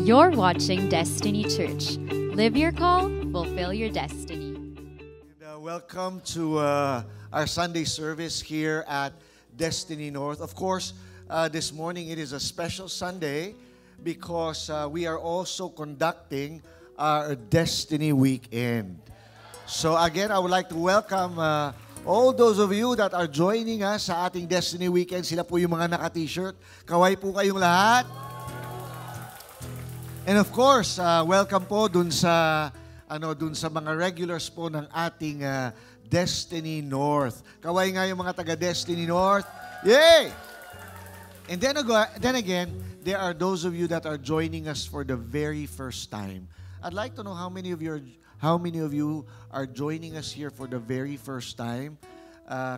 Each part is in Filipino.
You're watching Destiny Church. Live your call, fulfill your destiny. Welcome to our Sunday service here at Destiny North. Of course, this morning it is a special Sunday because we are also conducting our Destiny Weekend. So again, I would like to welcome all those of you that are joining us sa ating Destiny Weekend. Sila po yung mga naka-t-shirt. Kaway po kayong lahat. And of course, welcome po dun sa mga regulars po ng ating Destiny North. Kaway nga yung mga taga Destiny North. Yay! And then again, there are those of you that are joining us for the very first time. I'd like to know how many of you are joining us here for the very first time.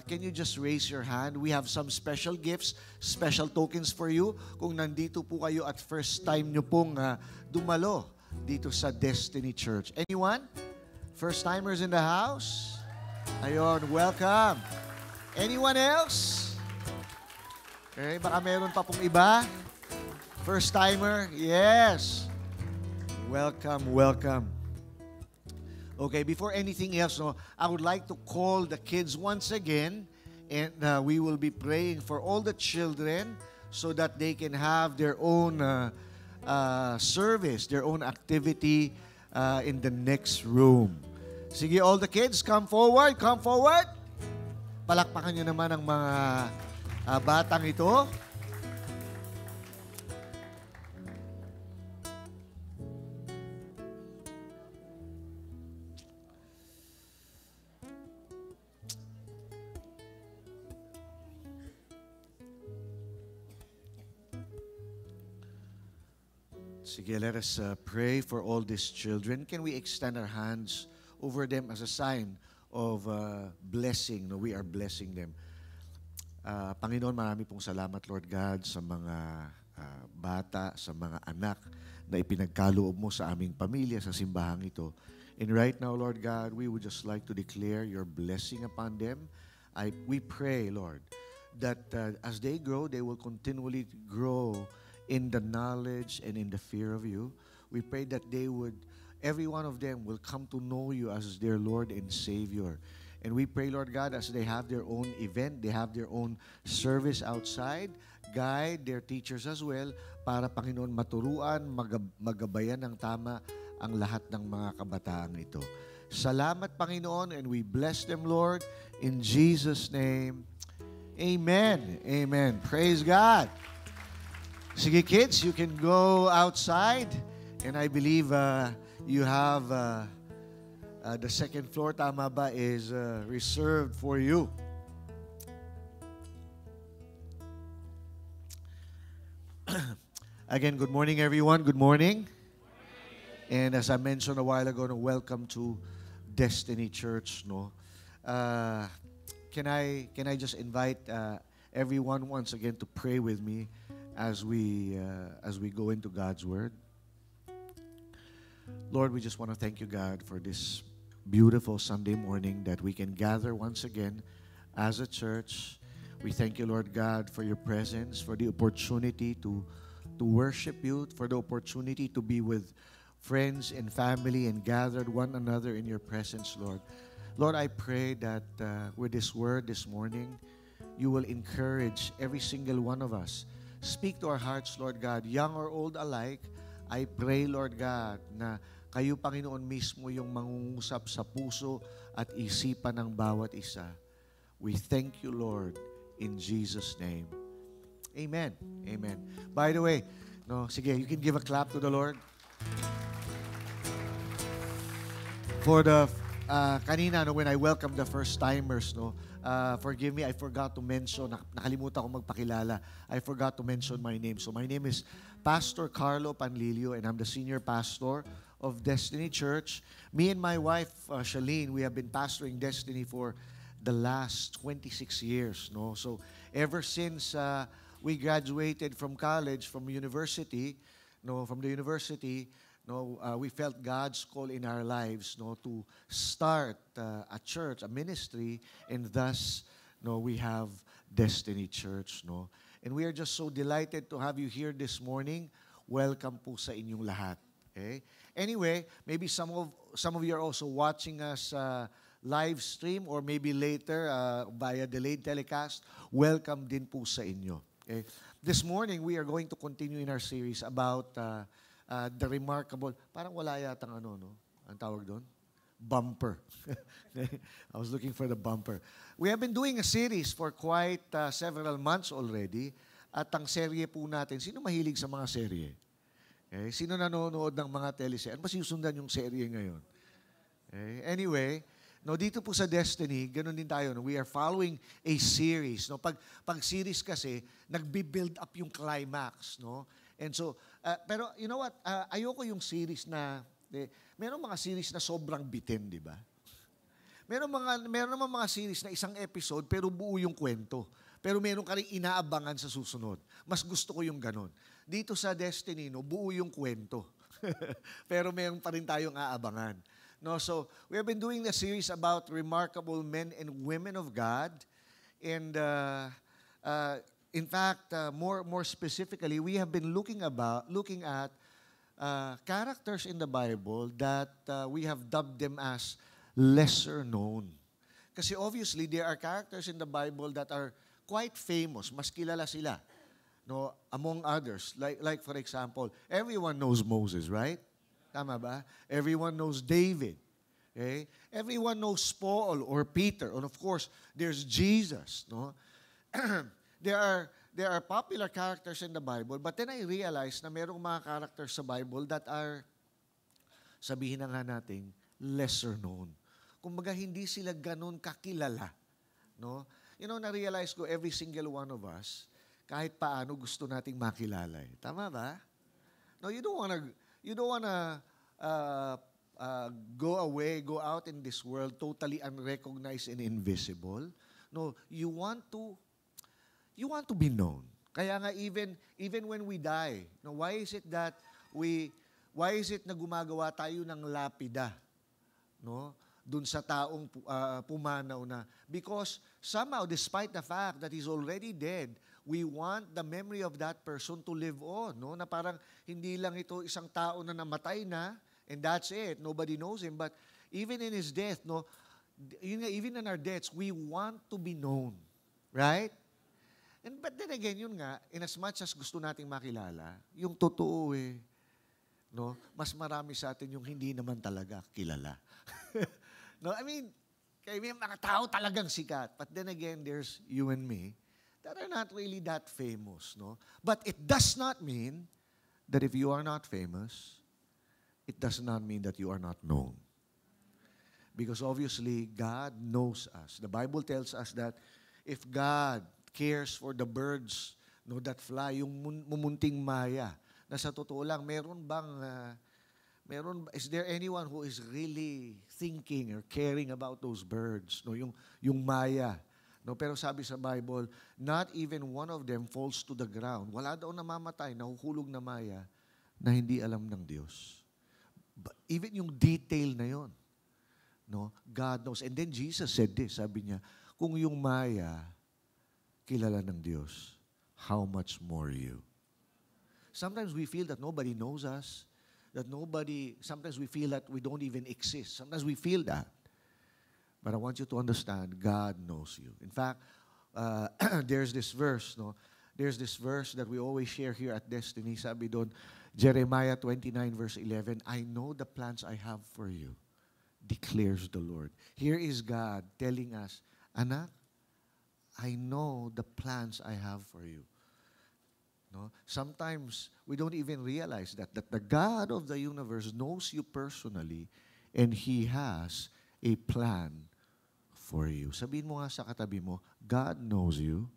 Can you just raise your hand? We have some special gifts, special tokens for you. Kung nandito po kayo at first time nyo pong dumalo dito sa Destiny Church. Anyone? First timers in the house? Ayun, welcome. Anyone else? Okay, baka meron pa pong iba. First timer? Yes. Welcome, welcome. Okay, before anything else, I would like to call the kids once again, and we will be praying for all the children so that they can have their own service, their own activity in the next room. Sige, all the kids, come forward, come forward. Palakpakan nyo naman ang mga batang ito. Sige, let us pray for all these children. Can we extend our hands over them as a sign of blessing? No, we are blessing them. Panginoon, marami pong salamat, Lord God, sa mga bata, sa mga anak na ipinagkaloob mo sa aming pamilya, sa simbahang ito. And right now, Lord God, we would just like to declare your blessing upon them. We pray, Lord, that as they grow, they will continually grow in the knowledge and in the fear of you. We pray that every one of them will come to know you as their Lord and Savior. And we pray, Lord God, as they have their own event, they have their own service outside, guide their teachers as well, para, Panginoon, maturuan, magabayan ng tama ang lahat ng mga kabataang ito. Salamat, Panginoon, and we bless them, Lord, in Jesus' name. Amen. Amen. Praise God. Sige, kids, you can go outside, and I believe you have the second floor, tama ba, is reserved for you. Again, good morning, everyone. Good morning. And as I mentioned a while ago, welcome to Destiny Church. Can I just invite everyone once again to pray with me as we go into God's Word. Lord, we just want to thank you, God, for this beautiful Sunday morning that we can gather once again as a church. We thank you, Lord God, for your presence, for the opportunity to worship you, for the opportunity to be with friends and family and gathered one another in your presence, Lord. Lord, I pray that with this word this morning, you will encourage every single one of us. Speak to our hearts, Lord God, young or old alike. I pray, Lord God, na kayo, Panginoon, mismo yung mangungusap sa puso at isipan ng bawat isa. We thank you, Lord, in Jesus' name. Amen. Amen. By the way, sige, you can give a clap to the Lord. For the kanina, when I welcomed the first timers, forgive me, I forgot to mention, nakalimutan ko magpakilala. I forgot to mention my name. So my name is Pastor Carlo Panlilio, and I'm the senior pastor of Destiny Church. Me and my wife, Shalene, we have been pastoring Destiny for the last 26 years. So ever since we graduated from college, from the university, we felt God's call in our lives to start a church, a ministry, and thus we have Destiny Church. And we are just so delighted to have you here this morning. welcome po sa inyong lahat. Okay? Anyway, maybe some of you are also watching us live stream or maybe later via delayed telecast. Welcome din po sa inyo. Okay? This morning, we are going to continue in our series about the remarkable, parang wala yatang ano, no? Ang tawag doon? Bumper. I was looking for the bumper. We have been doing a series for quite several months already. At ang serye po natin, sino mahilig sa mga serye? Okay? Sino nanonood ng mga teleserye? Ano ba sinusundan yung serye ngayon? Okay? Anyway, no, dito po sa Destiny, ganun din tayo. No? We are following a series. No? Pag series kasi, nagbi-build up yung climax. No? And so, pero you know what? Ayoko yung series na, merong mga series na sobrang bitin, di ba? Meron naman mga series na isang episode pero buo yung kwento. Pero meron ka rin inaabangan sa susunod. Mas gusto ko yung ganon. Dito sa Destiny, no, buo yung kwento. Pero meron pa rin tayong aabangan. No, so, we have been doing the series about remarkable men and women of God. And in fact, more specifically, we have been looking at characters in the Bible that we have dubbed them as lesser known. Kasi obviously, there are characters in the Bible that are quite famous. Mas kilala sila. No, among others. Like for example, everyone knows Moses, right? Tama ba? Everyone knows David. Okay? Everyone knows Paul or Peter. And of course, there's Jesus. No? There are popular characters in the Bible, but then I realized na merong mga characters sa Bible that are, sabihin na nga natin, lesser known. Kumbaga, hindi sila ganun kakilala. No? You know, na-realize ko, every single one of us, kahit paano gusto nating makilala. Tama ba? No, you don't wanna go out in this world totally unrecognized and invisible. No, you want to be known. Kaya nga even when we die, no, why is it na gumagawa tayo ng lapida, no? Dun sa taong pumanaw na. Because somehow, despite the fact that he's already dead, we want the memory of that person to live on, no? Na parang hindi lang ito isang tao na namatay na, and that's it. Nobody knows him. But even in his death, no, even in our deaths, we want to be known. Right? But then again, yun nga, in as much as gusto nating makilala, yung totoo no, mas marami sa atin yung hindi naman talaga kilala. No, I mean, may mga tao talagang sikat. But then again, there's you and me that are not really that famous, no? But it does not mean that if you are not famous, it does not mean that you are not known. Because obviously, God knows us. The Bible tells us that if God cares for the birds, no, that fly, yung mumunting maya, na sa totoo lang, is there anyone who is really thinking or caring about those birds, no, yung maya? No, pero sabi sa Bible, not even one of them falls to the ground. Wala daw namamatay, nahuhulog na maya na hindi alam ng Diyos. But even yung detail na yon, no, God knows. And then Jesus said this, sabi niya, kung yung maya kilala ng Diyos, how much more you? Sometimes we feel that nobody knows us, sometimes we feel that we don't even exist. Sometimes we feel that. But I want you to understand, God knows you. In fact, there's this verse, no? There's this verse that we always share here at Destiny. Sabi doon, Jeremiah 29 verse 11, I know the plans I have for you, declares the Lord. Here is God telling us, anak, I know the plans I have for you. No? Sometimes we don't even realize that the God of the universe knows you personally and He has a plan for you. Sabihin mo nga sa katabi mo, God knows you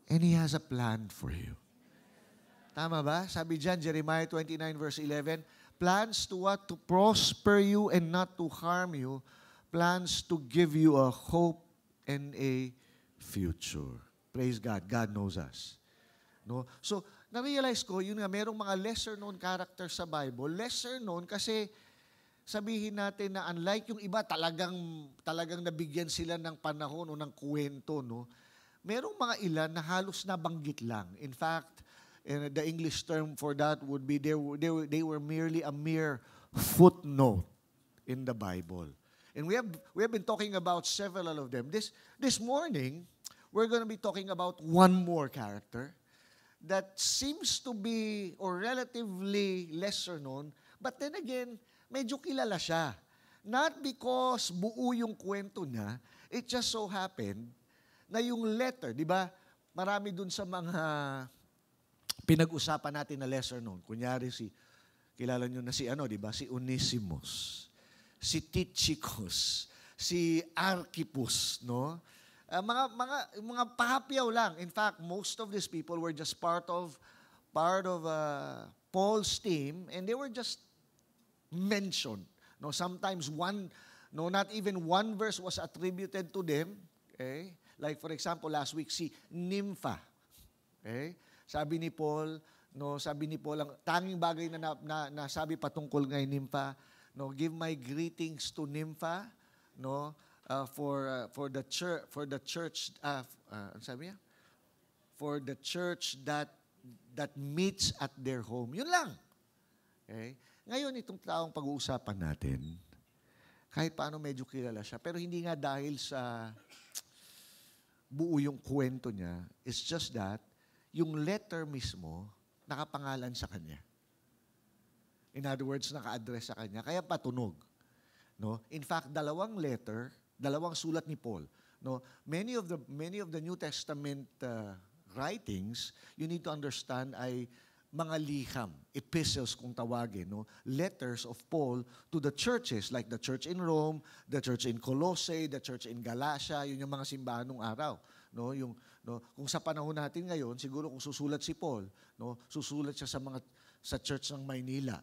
and He has a plan for you. Tama ba? Sabi dyan, Jeremiah 29 verse 11, plans to what? To prosper you and not to harm you. Plans to give you a hope and a future. Praise God. God knows us. No? So, na-realize ko, yun nga, merong mga lesser-known characters sa Bible. Lesser-known kasi sabihin natin na unlike yung iba, talagang nabigyan sila ng panahon o ng kwento, no? Merong mga ilan na halos nabanggit lang. In fact, And the English term for that would be they were merely a mere footnote in the Bible. And we have been talking about several of them. This morning, we're going to be talking about one more character that seems to be or relatively lesser known, but then again, medyo kilala siya. Not because buo yung kwento niya, it just so happened na yung letter, di ba? Marami dun sa mga pinag-usapan natin na lesser known. Kunyari kilala nyo na di ba? Si Onesimus, si Tychicus, si Archippus, no? Mga pahapyaw lang. In fact, most of these people were just part of Paul's team, and they were just mentioned. No, sometimes not even one verse was attributed to them. Okay? Like for example, last week si Nympha. Okay? Sabi ni Paul, ang tanging bagay na sabi patungkol kay Nympha, give my greetings to Nympha, for the church ano sabi niya? For the church that meets at their home. Yun lang. Okay? Ngayon itong taong pag-uusapan natin, kahit paano medyo kilala siya, pero hindi nga dahil sa buo yung kwento niya, it's just that yung letter mismo, nakapangalan sa kanya. In other words, naka-address sa kanya, kaya patunog. No? In fact, dalawang sulat ni Paul. No? Many of the New Testament writings, you need to understand ay mga liham, epistles kung tawagin, letters of Paul to the churches, like the church in Rome, the church in Colossae, the church in Galatia, yun yung mga simbahan nung araw. Kung sa panahon natin ngayon, siguro kung susulat si Paul, susulat siya sa church ng Maynila,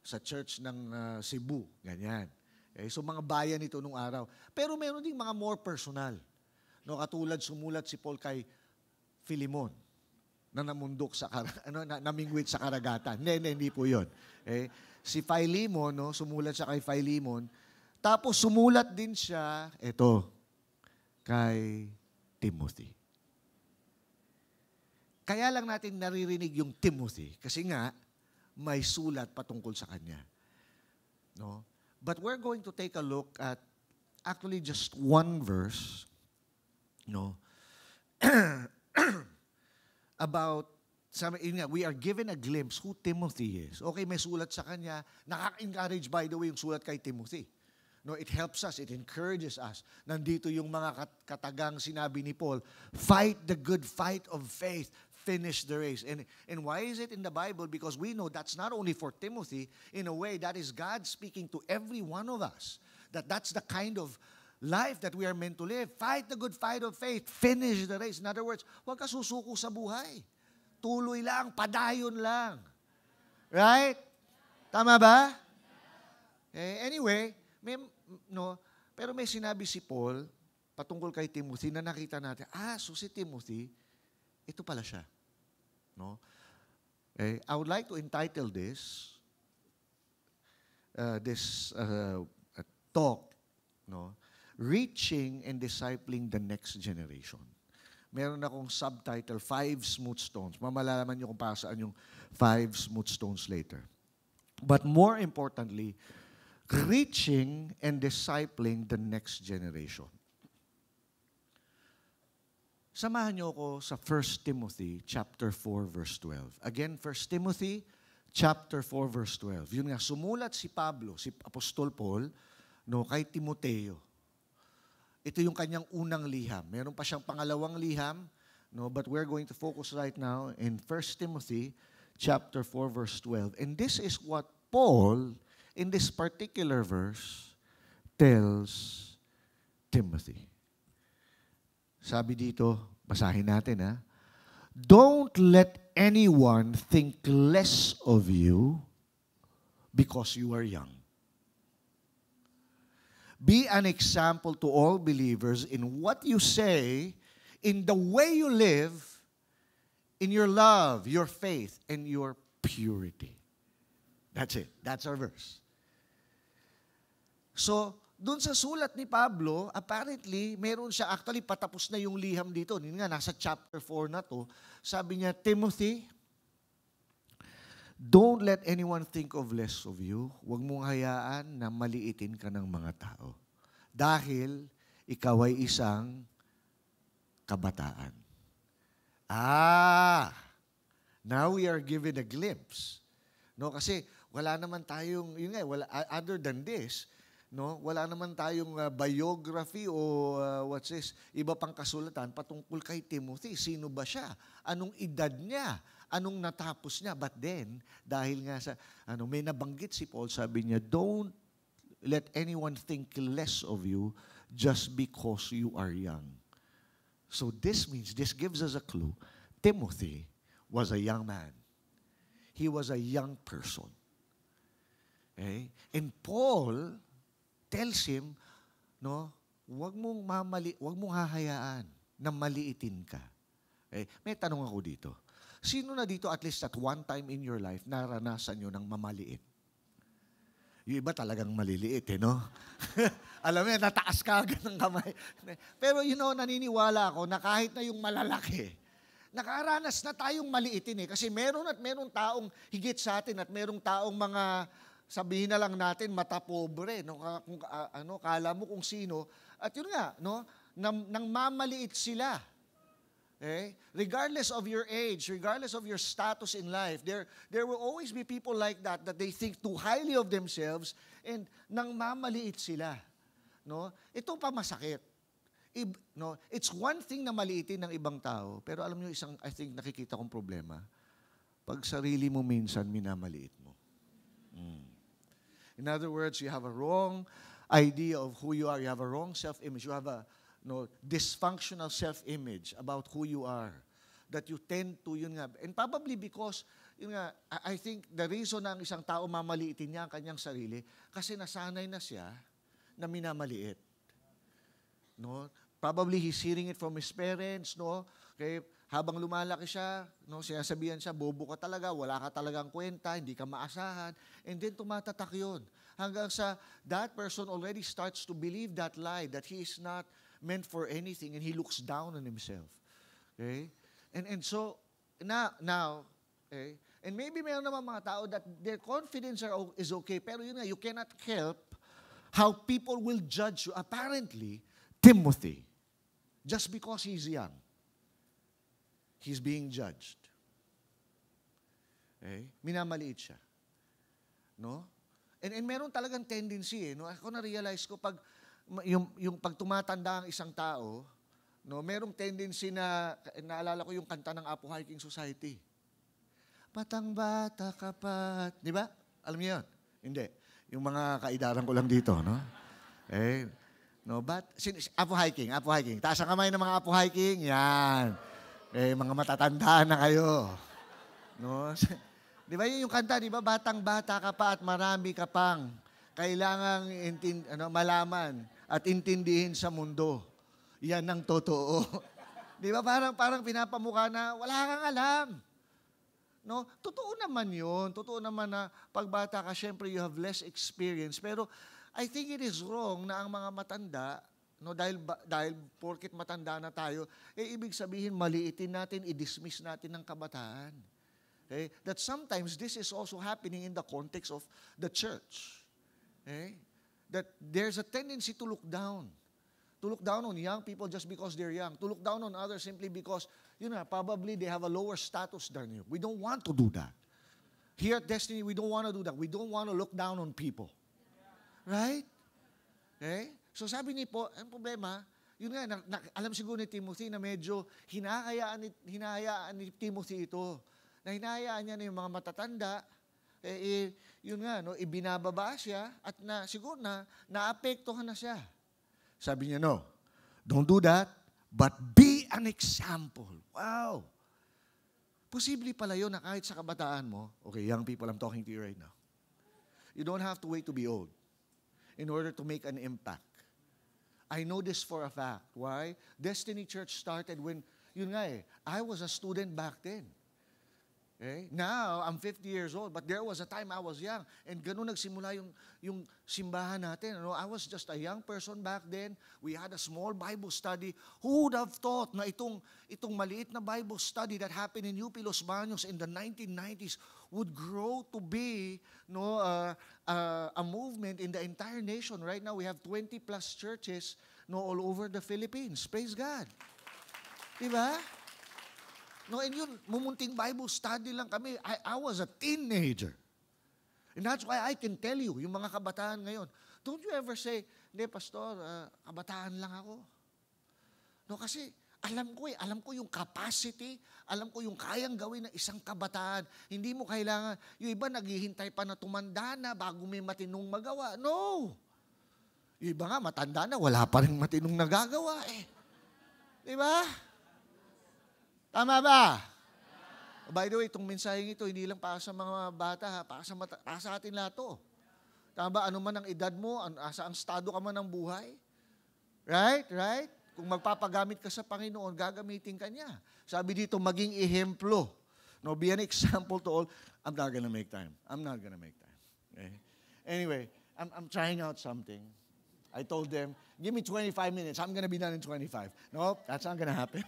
sa church ng Cebu, ganyan. Okay? So mga bayan ito nung araw. Pero meron ding mga more personal. Katulad sumulat si Paul kay Philemon, na namundok namingwit sa karagatan. Hindi po 'yon. Okay? Si Philemon, sumulat siya kay Philemon. Tapos sumulat din siya kay Timothy. Kaya lang natin naririnig yung Timothy kasi nga may sulat patungkol sa kanya. No? But we're going to take a look at actually just one verse, about, we are given a glimpse who Timothy is. Okay, may sulat sa kanya. Nakaka-encourage, by the way, yung sulat kay Timothy. It helps us, it encourages us. Nandito yung mga katagang sinabi ni Paul, fight the good fight of faith, finish the race. And why is it in the Bible? Because we know that's not only for Timothy, in a way, that is God speaking to every one of us. That's the kind of life that we are meant to live. Fight the good fight of faith, finish the race. In other words, huwag ka susuko sa buhay. Tuloy lang, padayon lang. Right? Tama ba? Anyway, pero may sinabi si Paul patungkol kay Timothy na nakita natin, so si Timothy, ito pala siya. I would like to entitle this talk, Reaching and Discipling the Next Generation. Meron akong subtitle, 5 Smooth Stones. Mamalalaman niyo kung para saan yung 5 Smooth Stones later. But more importantly, reaching and discipling the next generation. Samahan niyo ako sa 1 Timothy chapter 4 verse 12. Again, 1 Timothy chapter 4 verse 12. Yun nga, sumulat si Pablo, si Apostol Paul, kay Timoteo. Ito yung kanyang unang liham. Meron pa siyang pangalawang liham, but we're going to focus right now in 1 Timothy chapter 4 verse 12. And this is what Paul, in this particular verse, tells Timothy. Sabi dito, basahin natin Don't let anyone think less of you because you are young. Be an example to all believers in what you say, in the way you live, in your love, your faith, and your purity. That's it. That's our verse. So, dun sa sulat ni Pablo, apparently, meron siya, actually, patapos na yung liham dito. Nga, nasa chapter 4 na to. Sabi niya, Timothy, Don't let anyone think of less of you. Huwag mong hayaan na maliitin ka ng mga tao. Dahil ikaw ay isang kabataan. Now we are given a glimpse. No, kasi wala naman tayong, yun nga, other than this, no, wala naman tayong biography o iba pang kasulatan patungkol kay Timothy. Sino ba siya? Anong edad niya? Anong natapos niya? But then, dahil nga sa, may nabanggit si Paul, sabi niya, don't let anyone think less of you just because you are young. So this gives us a clue. Timothy was a young man. He was a young person. Okay? And Paul tells him, no, wag mong hahayaan na maliitin ka. Okay? May tanong ako dito. Sino na dito at least at one time in your life naranasan nyo ng mamaliit? Yung iba talagang maliliit, no? Alam mo yan, nataas ka agad ng kamay. Pero naniniwala ako na kahit na yung malalaki, nakaranas na tayong maliitin Kasi meron taong higit sa atin at merong taong mga, sabihin na lang natin, mata pobre. No? Kala mo kung sino. At yun nga, no? Nang mamaliit sila. Okay? Regardless of your age, regardless of your status in life, there will always be people like that they think too highly of themselves and nang mamaliit sila. No? Ito pa masakit. No? It's one thing na maliitin ng ibang tao, pero alam niyo I think nakikita kong problema, pag sarili mo minsan minamaliit mo. In other words, you have a wrong idea of who you are. You have a wrong self-image. You have a dysfunctional self-image about who you are. That you tend to, and probably because, I think the reason na ang isang tao mamaliitin niya ang kanyang sarili, kasi nasanay na siya na minamaliit. No? Probably he's hearing it from his parents, no? Okay, habang lumalaki siya, no, sinasabihan siya, bobo ka talaga, wala ka talagang kwenta, hindi ka maasahan, and then tumatatak yun. Hanggang sa that person already starts to believe that lie, that he is not meant for anything, and he looks down on himself. Okay? And so, now, okay, and maybe mayroon naman mga tao that their confidence is okay, pero yun nga, you cannot help how people will judge you. Apparently, Timothy, just because he's young, he's being judged. Okay? Minamaliit siya. No? And meron talagang tendency, no? Ako na-realize ko, pag yung pag tumatanda ang isang tao, no, merong tendency na, naalala ko yung kanta ng Apo Hiking Society. Batang bata ka pa. Di ba? Alam niyo yun? Hindi. Yung mga kaidaran ko lang dito, no? No, Apo Hiking. Taas ang kamay ng mga Apo Hiking. Yan. Mga matatanda na kayo. No? Di ba yun yung kanta, di ba? Batang bata ka pa at marami ka pang kailangang malaman at intindihin sa mundo. Yan ang totoo. Di ba? Parang pinapamukha na wala kang alam. No? Totoo naman yun. Totoo naman na pagbata ka, syempre you have less experience. Pero I think it is wrong na ang mga matanda, no, dahil porket matanda na tayo, ibig sabihin maliitin natin, i-dismiss natin ng kabataan. Okay? That sometimes this is also happening in the context of the church. Okay? That there's a tendency to look down. To look down on young people just because they're young. To look down on others simply because, probably they have a lower status than you. We don't want to do that. Here at Destiny, we don't want to do that. We don't want to look down on people. Right? Okay? So sabi ni po, ang problema, alam siguro ni Timothy na medyo hinahayaan ni Timothy ito. Na hinahayaan niya na yung mga matatanda, ibinababa siya at siguro naapektuhan na siya. Sabi niya, no, don't do that, but be an example. Wow! Posible pala yun na kahit sa kabataan mo, okay, young people, I'm talking to you right now. You don't have to wait to be old in order to make an impact. I know this for a fact. Why? Destiny Church started when, I was a student back then. Okay? Now, I'm 50 years old, but there was a time I was young. And ganun nagsimula yung simbahan natin. You know, I was just a young person back then. We had a small Bible study. Who would have thought na itong maliit na Bible study that happened in UP Los Baños in the 1990s would grow to be a movement in the entire nation. Right now, we have 20 plus churches all over the Philippines. Praise God. Diba? No, and yun, mumunting Bible study lang kami. I was a teenager. And that's why I can tell you, yung mga kabataan ngayon, don't you ever say, hindi, Pastor, kabataan lang ako. No, kasi alam ko yung capacity, alam ko yung kayang gawin ng isang kabataan. Hindi mo kailangan, yung iba naghihintay pa na tumanda na bago may matinong magawa. No! Yung iba nga, matanda na, wala pa rin matinong nagagawa eh. Di ba? Tama ba? By the way, itong mensaheng ito, hindi lang para sa mga bata, para sa atin lahat to. Tama ba? Ano man ang edad mo, sa ang estado ka man ng buhay. Right? Right? Kung magpapagamit ka sa Panginoon, gagamitin ka niya. Sabi dito, maging ehemplo. No, be an example to all. I'm not gonna make time. Okay? Anyway, I'm trying out something. I told them, give me 25 minutes. I'm gonna be done in 25. Nope, that's not gonna happen.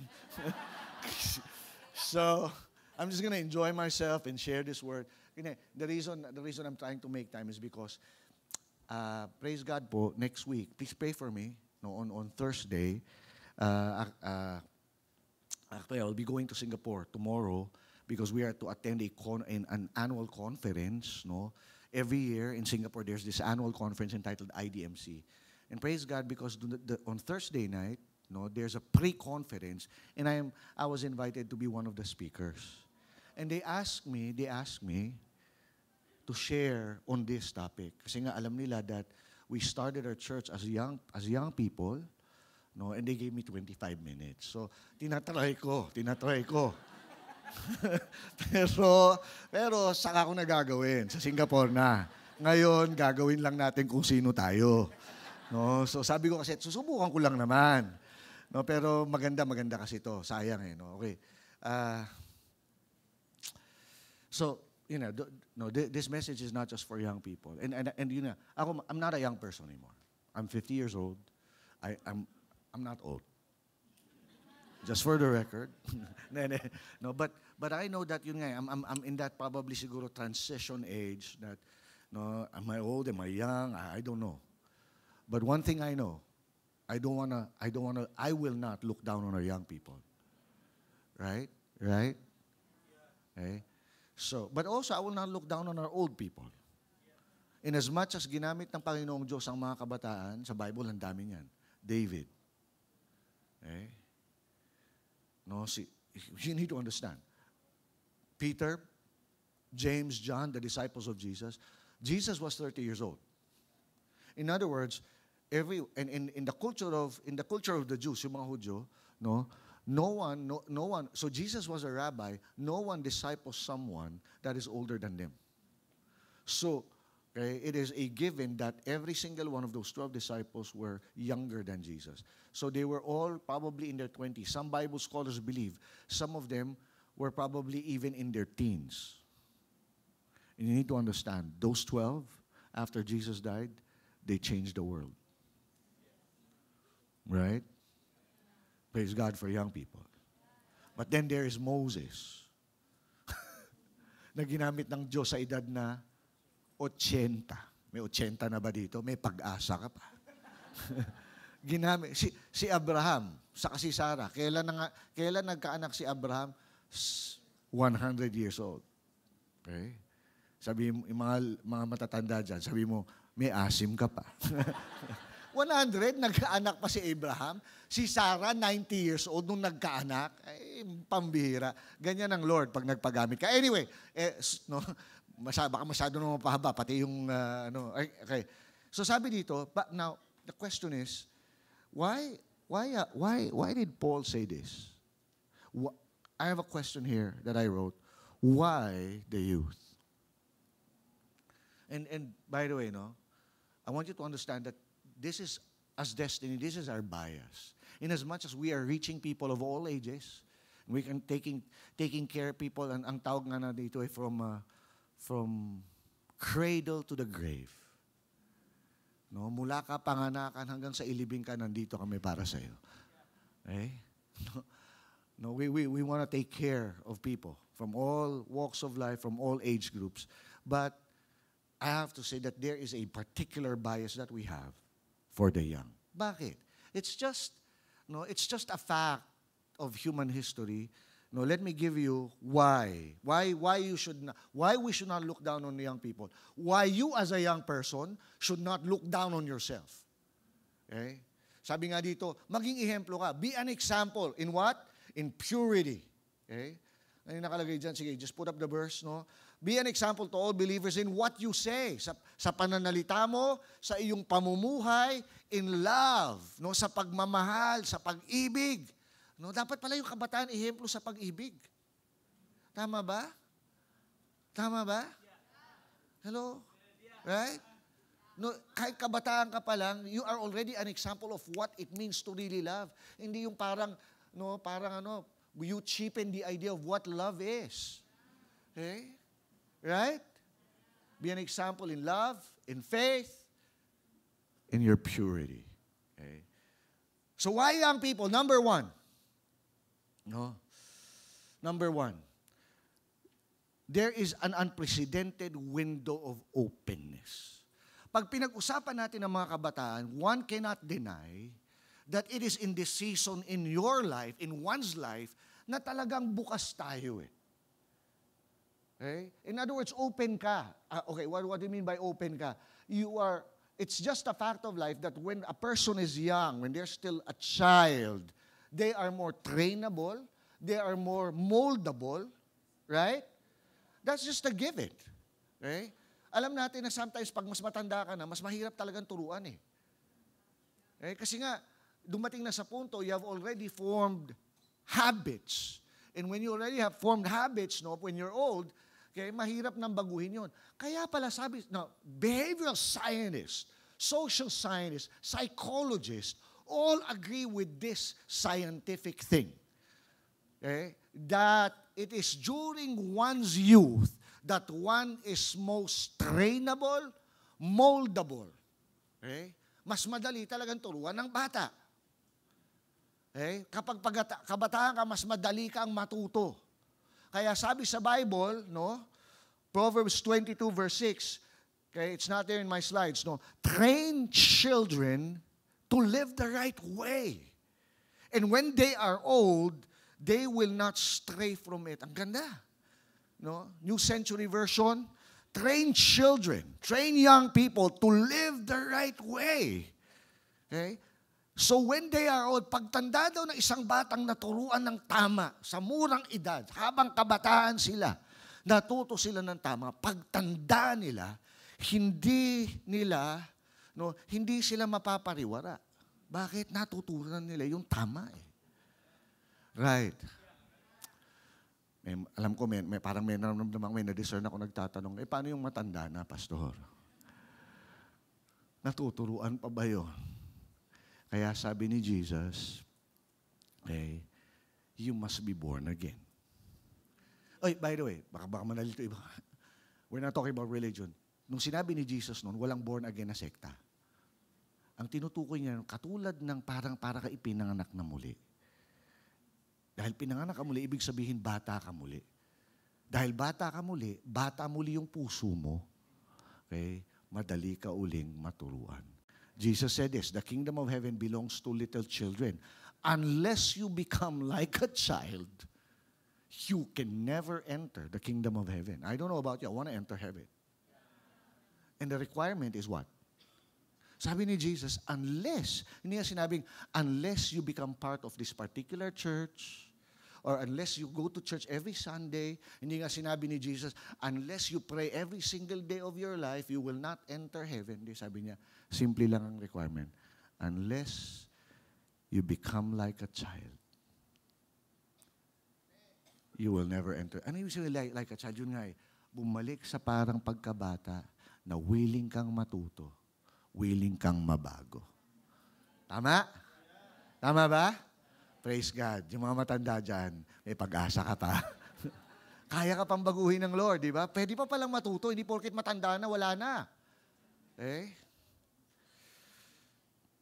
So, I'm just gonna enjoy myself and share this word. The reason I'm trying to make time is because, praise God po, next week, please pray for me. No, on Thursday, actually, I'll be going to Singapore tomorrow because we are to attend an annual conference. No, every year in Singapore, there's this annual conference entitled IDMC. And praise God because on Thursday night, no, there's a pre-conference, and I was invited to be one of the speakers. And they asked me to share on this topic. Kasi nga alam nila that we started our church as young people, no, and they gave me 25 minutes. So tinatry ko. pero saka ko na gagawin sa Singapore na. Ngayon gagawin lang natin kung sino tayo. No, so sabi ko kasi susubukan ko lang naman. No, pero maganda kasi to. Sayang eh, no. Okay. So, you know, this message is not just for young people. And you know, I'm not a young person anymore. I'm 50 years old. I'm not old. Just for the record. No, but I know that yun nga, I'm in that probably siguro transition age that, no, am I old, am I young? I don't know. But one thing I know, I will not look down on our young people. Right? Okay? So, but also, I will not look down on our old people. In as much as ginamit ng Panginoong Diyos ang mga kabataan, sa Bible, ang dami niyan. David. Okay? No, you need to understand. Peter, James, John, the disciples of Jesus, Jesus was 30 years old. In other words, in the culture of the Jews, yung mga Hudyo, no one. So Jesus was a rabbi. No one disciples someone that is older than them. So, okay, it is a given that every single one of those 12 disciples were younger than Jesus. So they were all probably in their 20s. Some Bible scholars believe some of them were probably even in their teens. And you need to understand, those 12, after Jesus died, they changed the world. Right? Praise God for young people. But then there is Moses na ginamit ng Diyos sa edad na 80. May 80 na ba dito? May pag-asa ka pa. Ginamit. Si Abraham, saka si Sarah, kailan nagkaanak si Abraham? 100 years old. Okay? Sabi mo, yung mga matatanda dyan, sabi mo, may asim ka pa. 100, nagkaanak pa si Abraham. Si Sarah, 90 years old, nung nagkaanak. Ay, pambihira. Ganyan ang Lord pag nagpagamit ka. Anyway, baka masyado nung mapahaba, pati yung, okay. So sabi dito, but now, the question is, why did Paul say this? I have a question here that I wrote. Why the youth? And by the way, I want you to understand that this is, as Destiny, this is our bias. In as much as we are reaching people of all ages, We can taking care of people, ang tawag nga na dito ay from cradle to the grave. No, mula ka panganakan hanggang sa ilibing ka, nandito kami para sa iyo. Okay? No, we want to take care of people from all walks of life, from all age groups. But I have to say that there is a particular bias that we have for the young. Bakit? It's just a fact of human history. No, let me give you why we should not look down on young people. Why you as a young person should not look down on yourself. Okay? Sabi nga dito, maging ehemplo ka. Be an example in what? In purity. Okay? Ano yung nakalagay dyan? Sige, just put up the verse, no? Be an example to all believers in what you say. Sa pananalita mo, sa iyong pamumuhay, in love, no? Sa pagmamahal, sa pag-ibig. No, dapat pala yung kabataan ehemplo sa pag-ibig. Tama ba? Tama ba? Hello? Right? No, kahit kabataan ka pa lang, you are already an example of what it means to really love. Hindi yung parang you cheapen the idea of what love is. Okay? Right? Be an example in love, in faith, in your purity. Okay? So why young people? Number one, there is an unprecedented window of openness. Pag pinag-usapan natin ang mga kabataan, one cannot deny that it is in this season in your life, in one's life, na talagang bukas tayo eh. Okay? In other words, open ka. Okay, what do you mean by open ka? It's just a fact of life that when a person is young, when they're still a child, they are more trainable, they are more moldable, right? That's just a given. Okay? Alam natin na sometimes pag mas matanda ka na, mas mahirap talagang turuan eh. Okay? Kasi nga, dumating na sa punto, you have already formed habits. And when you already have formed habits, when you're old, okay, mahirap nang baguhin yun. Kaya pala sabi, behavioral scientists, social scientists, psychologists, all agree with this scientific thing. Okay? That it is during one's youth that one is most trainable, moldable. Okay? Mas madali talagang turuan ng bata. Okay? Kapag kabataan ka, mas madali kang matuto. Kaya sabi sa Bible, Proverbs 22 verse 6, okay, it's not there in my slides, train children to live the right way. And when they are old, they will not stray from it. Ang ganda. New Century Version, train children, train young people to live the right way. Okay? So when they are old, pagtanda daw ng isang batang naturuan ng tama sa murang edad, habang kabataan sila, natuto sila ng tama, pagtanda nila, hindi sila mapapariwara. Bakit? Natutunan nila yung tama eh. Right. Alam ko, parang may na-discern ako nagtatanong, paano yung matanda na, Pastor? Natuturuan pa ba yun? Kaya sabi ni Jesus, you must be born again. By the way, baka manalito iba. We're not talking about religion. Nung sinabi ni Jesus noon, walang born again na sekta. Ang tinutukoy niya, katulad ng para ka ipinanganak na muli. Dahil pinanganak ka muli, ibig sabihin bata ka muli. Dahil bata ka muli, bata muli yung puso mo, okay, madali ka uling maturuan. Jesus said this, the kingdom of heaven belongs to little children. Unless you become like a child, you can never enter the kingdom of heaven. I don't know about you, I want to enter heaven. And the requirement is what? Sabi ni Jesus, hindi niya sinabing, unless you become part of this particular church, or unless you go to church every Sunday, hindi nga sinabi ni Jesus, unless you pray every single day of your life, you will not enter heaven. Hindi, sabi niya, simple lang ang requirement. Unless you become like a child, you will never enter. Ano yung sabi like a child? Yun nga bumalik sa parang pagkabata na willing kang matuto, willing kang mabago. Tama? Tama ba? Praise God. Yung mga matanda dyan, may pag-asa ka pa. Kaya ka pang baguhin ng Lord, di ba? Pwede pa palang matuto, hindi porket matanda na, wala na.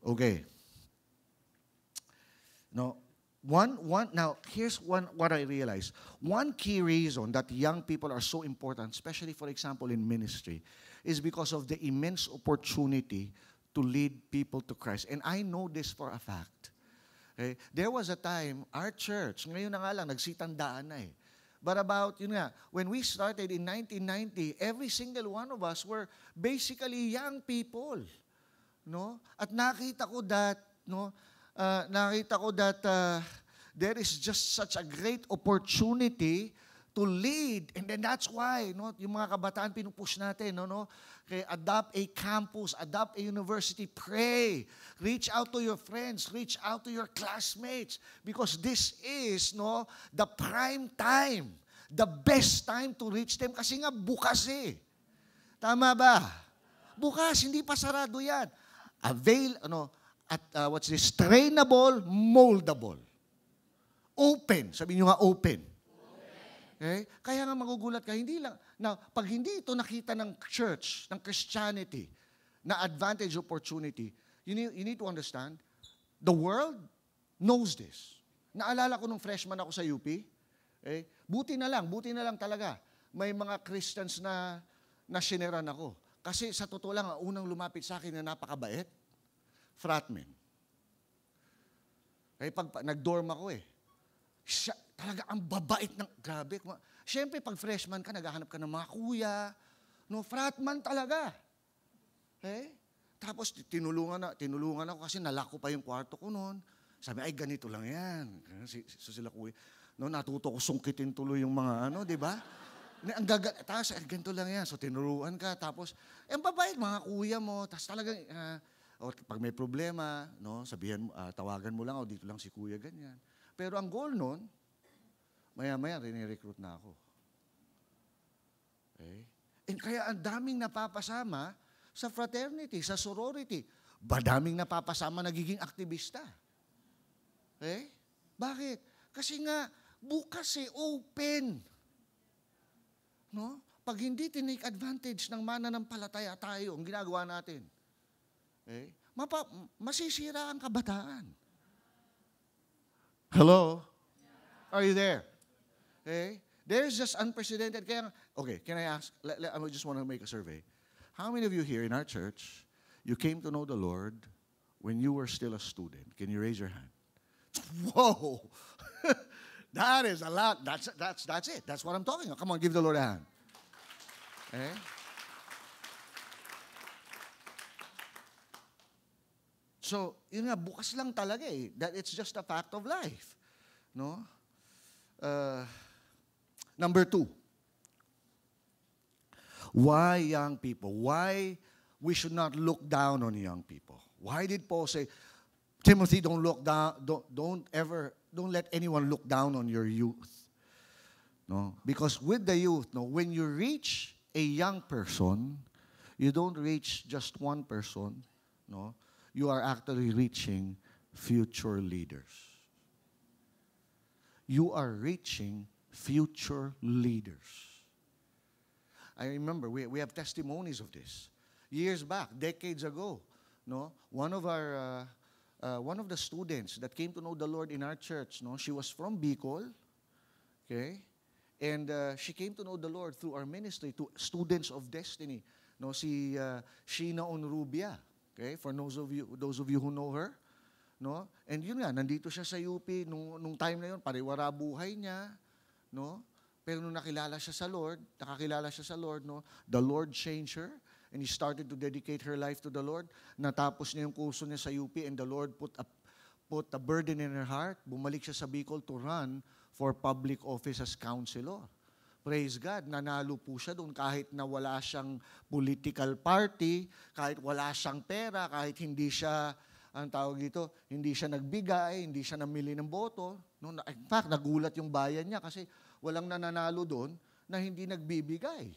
Okay. No, now, here's what I realized. One key reason that young people are so important, especially, for example, in ministry, is because of the immense opportunity to lead people to Christ. And I know this for a fact. Okay? There was a time, our church, ngayon na nga lang, nagsitandaan na eh. But about, when we started in 1990, every single one of us were basically young people. No? At nakita ko that, there is just such a great opportunity to lead. And then that's why, yung mga kabataan pinupush natin, okay, adopt a campus, adopt a university, pray, reach out to your friends, reach out to your classmates, because this is, the prime time, the best time to reach them, kasi nga bukas eh. Tama ba? Bukas, hindi pa sarado yan. What's this? Trainable, moldable. Open. Sabi nyo nga, open. Okay? Kaya nga magugulat ka, hindi lang. Now, pag hindi ito nakita ng church, ng Christianity, na advantage opportunity, you need to understand, the world knows this. Naalala ko nung freshman ako sa UP, buti na lang talaga. May mga Christians na sineran ako. Kasi sa totoo lang, ang unang lumapit sa akin na napakabait, fratmen. Pag nag-dorm ako siya, talaga ang babait ng, grabe. Siyempre, pag freshman ka, naghahanap ka ng mga kuya, fratman talaga. Tapos, tinulungan ako kasi nalako pa yung kwarto ko noon. Sabi, ay, ganito lang yan. So sila kuya. Natuto ko sungkitin tuloy yung mga di ba? Tapos, ganito lang yan. So, tinuruan ka. Tapos, ang babait, mga kuya mo. Tapos talagang, pag may problema, sabihan mo, tawagan mo lang, dito lang si kuya, ganyan. Pero ang goal nun, maya-maya, rini-recruit na ako. And kaya ang daming napapasama sa fraternity, sa sorority. Daming napapasama nagiging aktivista. Bakit? Kasi nga, bukas open. Pag hindi tinake advantage ng mananampalataya tayo, ang ginagawa natin, masisira ang kabataan. Hello? Are you there? There's just unprecedented. Okay, can I ask, I just want to make a survey. How many of you here in our church, you came to know the Lord when you were still a student? Can you raise your hand? Whoa! That is a lot. That's it. That's what I'm talking about. Come on, give the Lord a hand. So, yun nga, bukas lang talaga that it's just a fact of life. Number 2. Why young people? Why we should not look down on young people? Why did Paul say, Timothy, don't look down, don't let anyone look down on your youth. Because with the youth, when you reach a young person, you don't reach just one person, you are actually reaching future leaders. You are reaching future leaders. I remember, we have testimonies of this. Years back, decades ago, one of the students that came to know the Lord in our church, she was from Bicol, okay? And she came to know the Lord through our ministry to Students of Destiny. Si Sheena Onrubia, okay? For those of you who know her, And yun nga, nandito siya sa UP nung time na yun, pariwara buhay niya, Pero nung nakakilala siya sa Lord, the Lord changed her. And he started to dedicate her life to the Lord. Natapos niya yung kurso niya sa UP and the Lord put a burden in her heart. Bumalik siya sa Bicol to run for public office as counselor. Praise God, nanalo po siya doon kahit na wala siyang political party, kahit wala siyang pera, kahit hindi siya, hindi siya nagbigay, hindi siya namili ng boto. In fact, nagulat yung bayan niya kasi walang nananalo doon na hindi nagbibigay.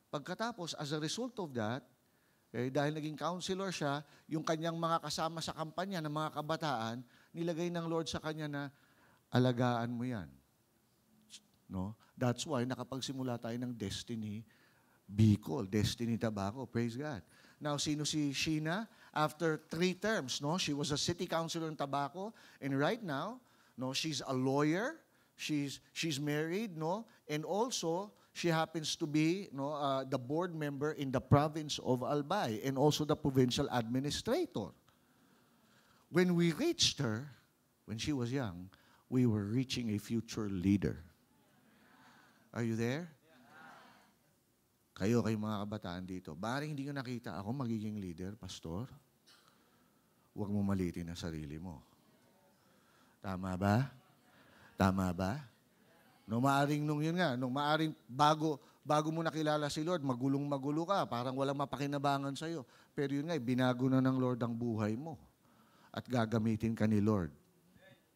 Pagkatapos, as a result of that, dahil naging counselor siya, yung kanyang mga kasama sa kampanya ng mga kabataan, nilagay ng Lord sa kanya na alagaan mo yan. No? That's why nakapagsimula tayo ng Destiny Bicol, Destiny Tabaco. Praise God. Now, sino si Sheena? After 3 terms, no? She was a city councilor in Tabaco, and right now, no, she's a lawyer. She's married, no? And also, she happens to be, no, the board member in the province of Albay and also the provincial administrator. When we reached her, when she was young, we were reaching a future leader. Are you there? Kayo mga kabataan dito, baring hindi ko nakita ako magiging leader, pastor, huwag mo malitin ang sarili mo. Tama ba? Tama ba? No, maaring nung yun nga, nung maaring bago mo nakilala si Lord, magulong-magulo ka, parang walang mapakinabangan sa'yo. Pero yun nga, binago na ng Lord ang buhay mo at gagamitin ka ni Lord.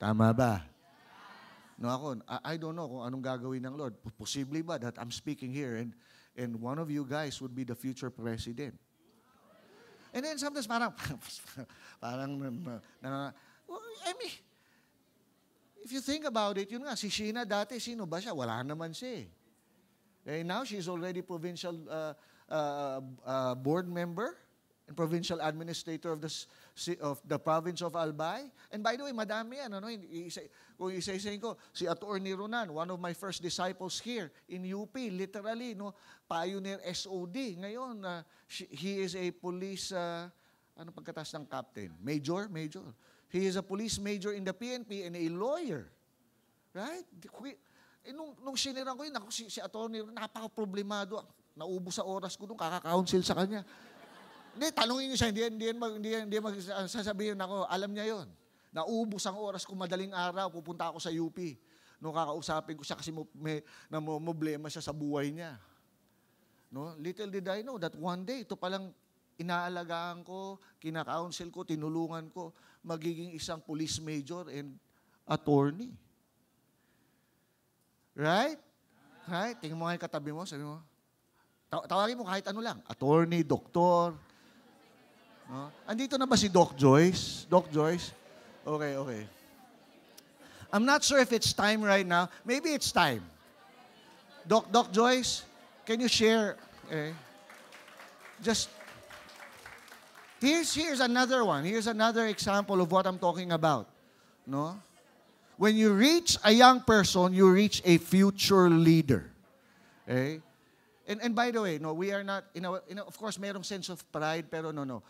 Tama ba? No, ako, I don't know kung anong gagawin ng Lord. Posibly ba that I'm speaking here and one of you guys would be the future president. And then sometimes parang, I mean, if you think about it, yun nga, si Sheena dati, sino ba siya? Wala naman siya eh. Now, she's already provincial board member and provincial administrator of the province of Albay. And by the way, madami yan. Ano? Kung isa-isahin ko, si Attorney Ronan, one of my first disciples here in UP, literally, no, pioneer SOD. Ngayon, he is a police, ano pagkatas ng captain? Major. He is a police major in the PNP and a lawyer. Right? Nung sinirang ko yun, si Attorney Ronan, napaka-problemado. Naubos sa oras ko doon, kaka-counsel sa kanya. Hindi, tanungin niyo siya, hindi sasabihin ako, alam niya yon. Naubos ang oras ko madaling araw, pupunta ako sa UP. No, kakausapin ko siya kasi may problema siya sa buhay niya. No, little did I know that one day, ito palang inaalagaan ko, kinaka-counsel ko, tinulungan ko, magiging isang police major and attorney. Right? Right? Tingnan mo nga yung katabi mo, sabi mo, tawagin mo kahit ano lang, attorney, doktor. No? Andito na ba si Doc Joyce? Doc Joyce? Okay. I'm not sure if it's time right now. Maybe it's time. Doc Joyce, can you share? Just, here's another one. Here's another example of what I'm talking about. No? When you reach a young person, you reach a future leader. Okay? And by the way, no, we are not, of course, mayroong sense of pride, pero no.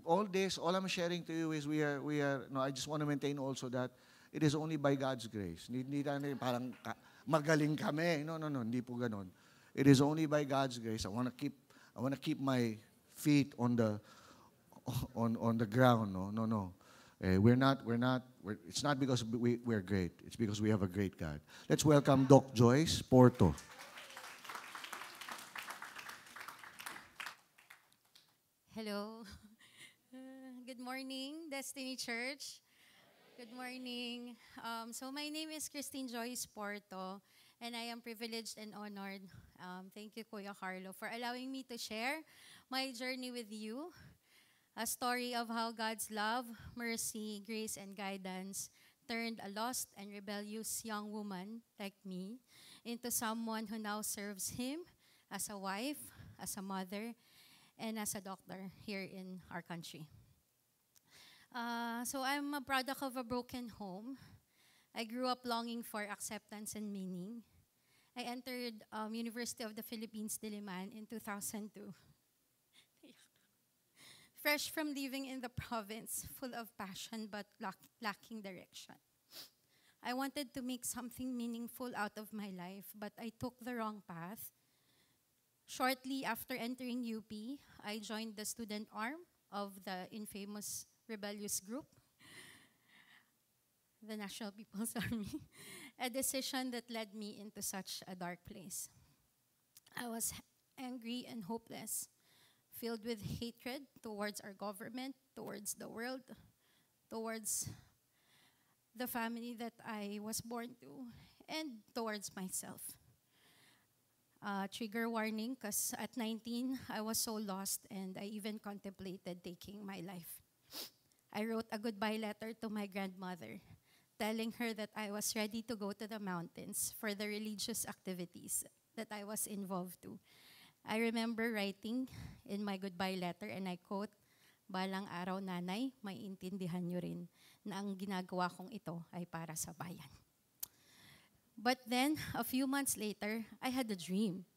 All I'm sharing to you is we are, no, I just want to maintain also that it is only by God's grace. Hindi parang magaling kami. No, hindi po ganon. It is only by God's grace. I want to keep my feet on the ground. No. It's not because we're great. It's because we have a great God. Let's welcome Doc Joyce Porto. Hello. Good morning, Destiny Church. Good morning. So my name is Christine Joyce Porto, and I am privileged and honored. Thank you, Kuya Carlo, for allowing me to share my journey with you. A story of how God's love, mercy, grace, and guidance turned a lost and rebellious young woman like me into someone who now serves Him as a wife, as a mother, and as a doctor here in our country. So I'm a product of a broken home. I grew up longing for acceptance and meaning. I entered University of the Philippines, Diliman in 2002. Fresh from living in the province, full of passion but lacking direction. I wanted to make something meaningful out of my life, but I took the wrong path. Shortly after entering UP, I joined the student arm of the infamous rebellious group, the National People's Army, a decision that led me into such a dark place. I was angry and hopeless, filled with hatred towards our government, towards the world, towards the family that I was born to, and towards myself. Trigger warning, because at 19, I was so lost and I even contemplated taking my life. I wrote a goodbye letter to my grandmother, telling her that I was ready to go to the mountains for the religious activities that I was involved to. I remember writing in my goodbye letter, and I quote, "Balang araw nanay, maiintindihan niyo rin na ang ginagawa kong ito ay para sa bayan." But then, a few months later, I had a dream.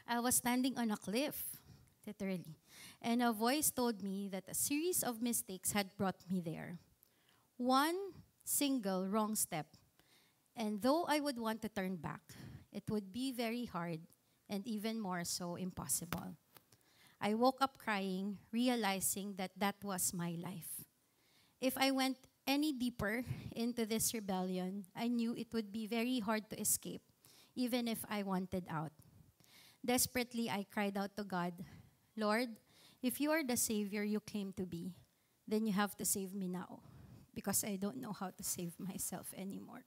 I was standing on a cliff, literally, and a voice told me that a series of mistakes had brought me there. One single wrong step, and though I would want to turn back, it would be very hard and even more so impossible. I woke up crying, realizing that that was my life. If I went any deeper into this rebellion, I knew it would be very hard to escape, even if I wanted out. Desperately, I cried out to God, "Lord, if you are the Savior you claim to be, then you have to save me now, because I don't know how to save myself anymore."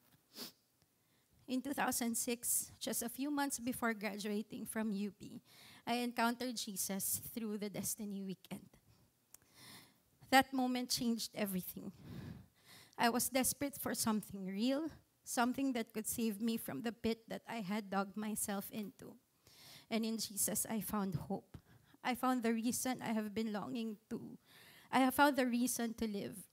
In 2006, just a few months before graduating from UP, I encountered Jesus through the Destiny Weekend. That moment changed everything. I was desperate for something real, something that could save me from the pit that I had dug myself into. And in Jesus, I found hope. I found the reason I have been longing to. I have found the reason to live.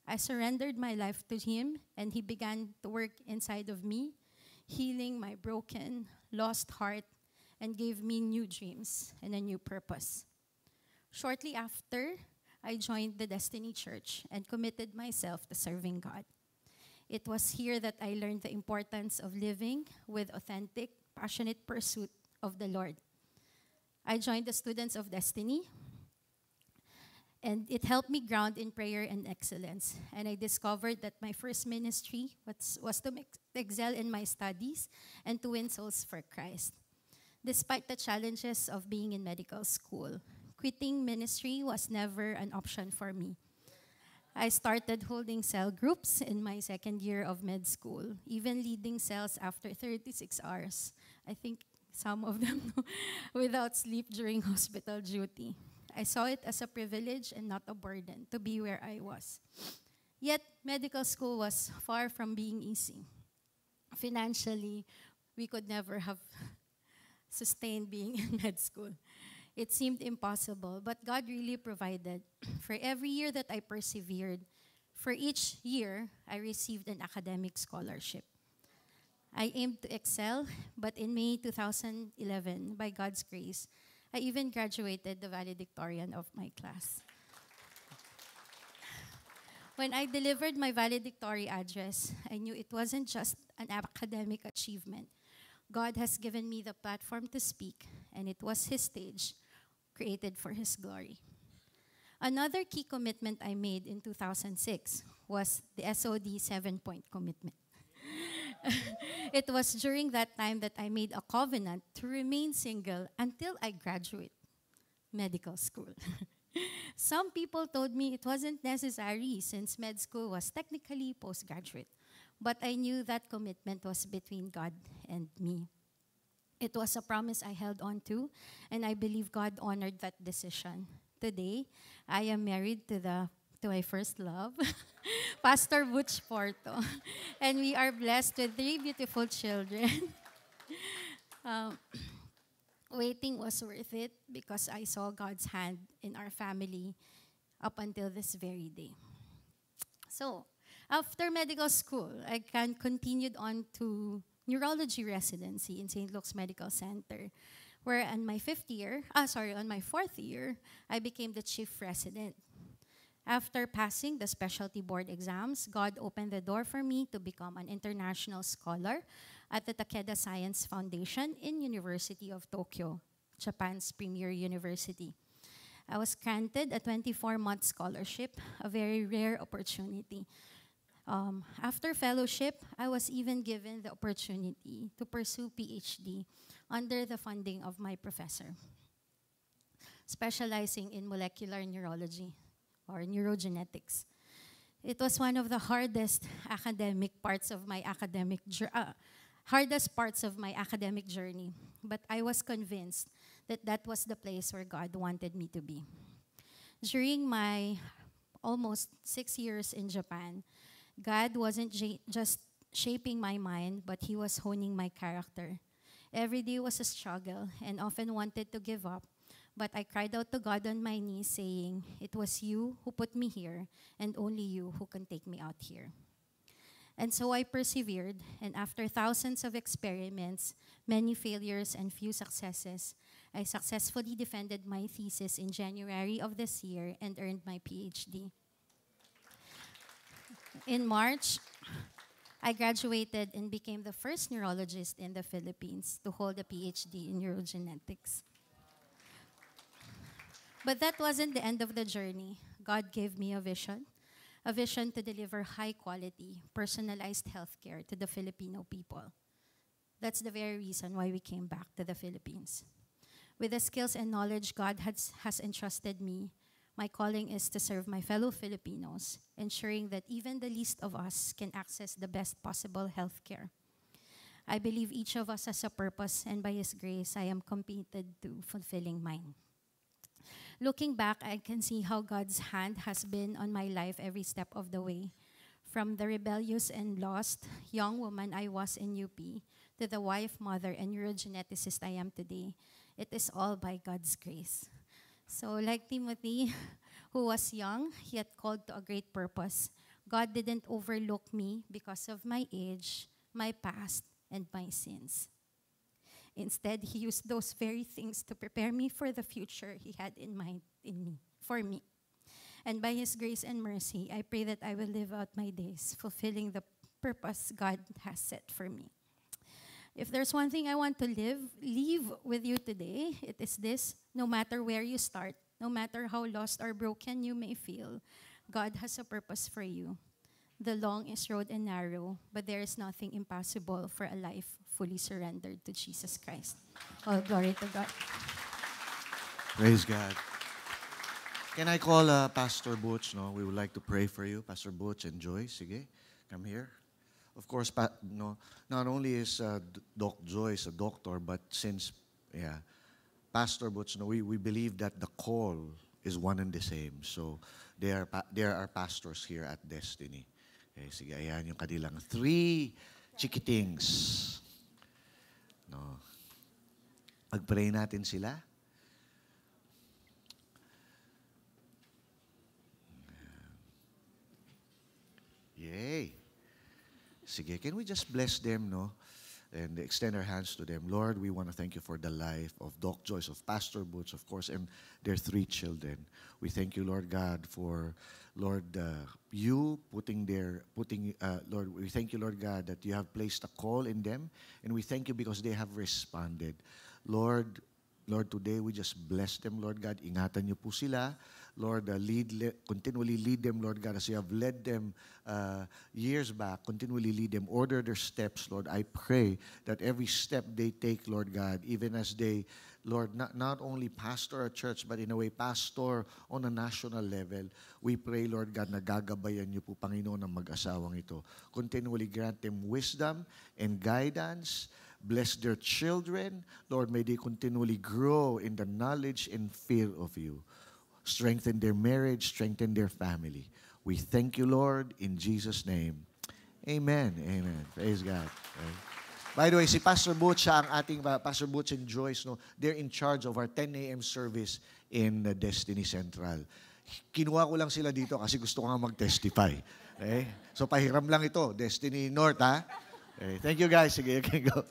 I surrendered my life to Him, and He began to work inside of me, healing my broken, lost heart, and gave me new dreams and a new purpose. Shortly after, I joined the Destiny Church and committed myself to serving God. It was here that I learned the importance of living with authentic, passionate pursuit of the Lord. I joined the Students of Destiny, and it helped me ground in prayer and excellence. And I discovered that my first ministry was to excel in my studies and to win souls for Christ. Despite the challenges of being in medical school, quitting ministry was never an option for me. I started holding cell groups in my second year of med school, even leading cells after 36 hours. I think some of them without sleep during hospital duty. I saw it as a privilege and not a burden to be where I was. Yet, medical school was far from being easy. Financially, we could never have sustained being in med school. It seemed impossible, but God really provided. For every year that I persevered, for each year, I received an academic scholarship. I aimed to excel, but in May 2011, by God's grace, I even graduated the valedictorian of my class. When I delivered my valedictory address, I knew it wasn't just an academic achievement. God has given me the platform to speak, and it was His stage, created for His glory. Another key commitment I made in 2006 was the SOD 7-point commitment. It was during that time that I made a covenant to remain single until I graduate medical school. Some people told me it wasn't necessary since med school was technically postgraduate. But I knew that commitment was between God and me. It was a promise I held on to, and I believe God honored that decision. Today, I am married to my first love, Pastor Butch Porto. And we are blessed with 3 beautiful children. Waiting was worth it because I saw God's hand in our family up until this very day. So, after medical school, I continued on to neurology residency in St. Luke's Medical Center, where on my on my 4th year, I became the chief resident. After passing the specialty board exams, God opened the door for me to become an international scholar at the Takeda Science Foundation in University of Tokyo, Japan's premier university. I was granted a 24-month scholarship, a very rare opportunity. After fellowship, I was even given the opportunity to pursue PhD under the funding of my professor, specializing in molecular neurology or neurogenetics. It was one of the hardest parts of my academic journey, but I was convinced that that was the place where God wanted me to be. During my almost 6 years in Japan, God wasn't just shaping my mind, but He was honing my character. Every day was a struggle and often wanted to give up. But I cried out to God on my knees, saying, "It was you who put me here, and only you who can take me out here." And so I persevered, and after thousands of experiments, many failures, and few successes, I successfully defended my thesis in January of this year and earned my PhD. In March, I graduated and became the first neurologist in the Philippines to hold a PhD in neurogenetics. But that wasn't the end of the journey. God gave me a vision to deliver high quality, personalized healthcare to the Filipino people. That's the very reason why we came back to the Philippines. With the skills and knowledge God has entrusted me, my calling is to serve my fellow Filipinos, ensuring that even the least of us can access the best possible healthcare. I believe each of us has a purpose, and by His grace, I am committed to fulfilling mine. Looking back, I can see how God's hand has been on my life every step of the way. From the rebellious and lost young woman I was in UP to the wife, mother, and neurogeneticist I am today, it is all by God's grace. So like Timothy, who was young, yet called to a great purpose, God didn't overlook me because of my age, my past, and my sins. Instead, He used those very things to prepare me for the future He had in mind for me. And by His grace and mercy, I pray that I will live out my days fulfilling the purpose God has set for me. If there's one thing I want to leave with you today, it is this: no matter where you start, no matter how lost or broken you may feel, God has a purpose for you. The long is road and narrow, but there is nothing impossible for a life fully surrendered to Jesus Christ. All glory to God. Praise God. Can I call Pastor Butch? No, we would like to pray for you. Pastor Butch and Joyce, sige, come here. Of course, not only is Doc Joyce a doctor, but since, Pastor Butch, we believe that the call is one and the same. So, there are pastors here at Destiny. Okay, sige, ayan yung kanilang 3 chikitings. No. Pag-pray natin sila. Yay! Sige, can we just bless them, no? And extend our hands to them. Lord, we want to thank you for the life of Doc Joyce, of Pastor Butch, of course, and their 3 children. We thank you, Lord God, for, Lord, you Lord, we thank you, Lord God, that you have placed a call in them, and we thank you because they have responded. Lord, today we just bless them, Lord God. Ingatan niyo po sila. Lord, continually lead them, Lord God, as you have led them years back. Continually lead them. Order their steps, Lord. I pray that every step they take, Lord God, even as they, Lord, not only pastor a church, but in a way, pastor on a national level, we pray, Lord God, na gagabayan niyo po, Panginoon, ang mag-asawang ito. Continually grant them wisdom and guidance. Bless their children. Lord, may they continually grow in the knowledge and fear of you. Strengthen their marriage, strengthen their family. We thank you, Lord, in Jesus' name. Amen. Amen. Praise God. Okay. By the way, si Pastor Butch, siya ang ating, Pastor Butch and Joyce, no, they're in charge of our 10 a.m. service in Destiny Central. Kinuha ko lang sila dito kasi gusto ko nga mag-testify. Okay? So, pahiram lang ito. Destiny North, ha? Okay. Thank you, guys. Sige, you can go.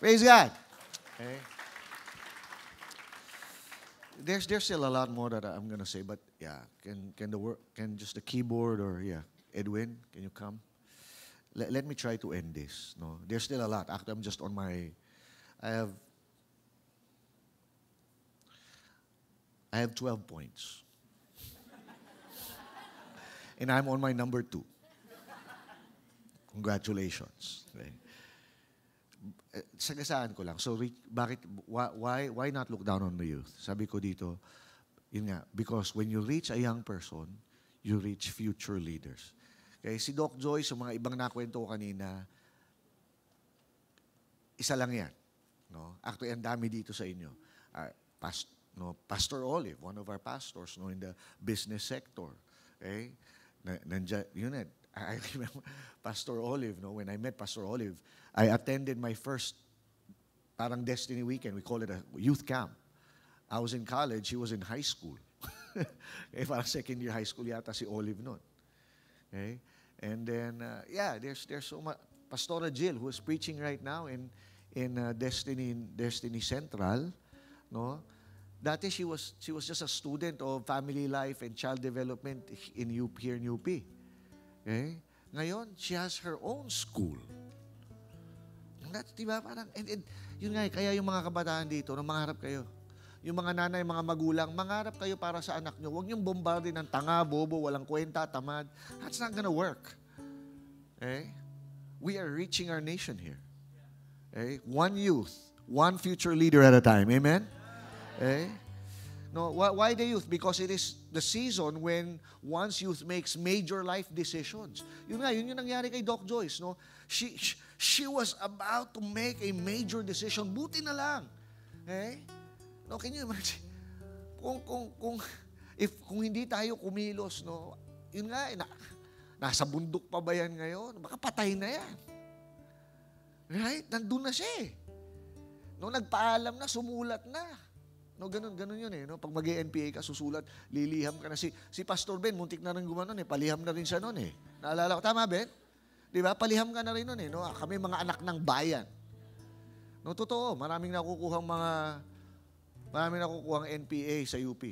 Praise God. Okay. There's still a lot more that I'm gonna say, but yeah, can just the keyboard or Edwin, can you come? Let me try to end this. No, there's still a lot. Actually, I'm just on my. I have 12 points, and I'm on my number 2. Congratulations. Okay. Sagasaan ko lang. So, why not look down on the youth? Sabi ko dito, yun nga, because when you reach a young person, you reach future leaders. Okay, si Doc Joyce, sa mga ibang nakwento ko kanina, isa lang yan. No? Actually, ang dami dito sa inyo. Pastor Olive, one of our pastors, in the business sector. Okay? Nandiyan, yun eh. I remember Pastor Olive, no? When I met Pastor Olive, I attended my first parang Destiny Weekend. We call it a youth camp. I was in college, he was in high school. Parang second year high school yata si Olive noon. Okay? And then, there's so much. Pastora Jill, who is preaching right now in Destiny Central, no? Dati she was just a student of family life and child development here in UP. Okay? Ngayon, she has her own school. Diba? Parang, yun nga, kaya yung mga kabataan dito, mangarap kayo. Yung mga nanay, mga magulang, mangarap kayo para sa anak nyo. Huwag niyong bombarde ng tanga, bobo, walang kwenta, tamad. That's not gonna work. Okay? We are reaching our nation here. Okay? One youth, one future leader at a time. Amen? Okay? No, why the youth? Because it is the season when one's youth makes major life decisions. Yun yung nangyari kay Doc Joyce. No? She was about to make a major decision. Buti na lang. Okay? No, can you imagine? Kung hindi tayo kumilos, no, yun nga, nasa bundok pa ba yan ngayon? Baka patay na yan. Right? Nandun na siya eh. No, nagpaalam na, sumulat na. No, ganun yun eh. No? Pag mag-NPA ka, susulat, liliham ka na. Si Pastor Ben, muntik na rin gumanon eh. Paliham na rin siya noon eh. Naalala ko, tama Ben? Di ba? Paliham ka na rin noon eh. No? Kami mga anak ng bayan. No, totoo. Maraming nakukuhang NPA sa UP.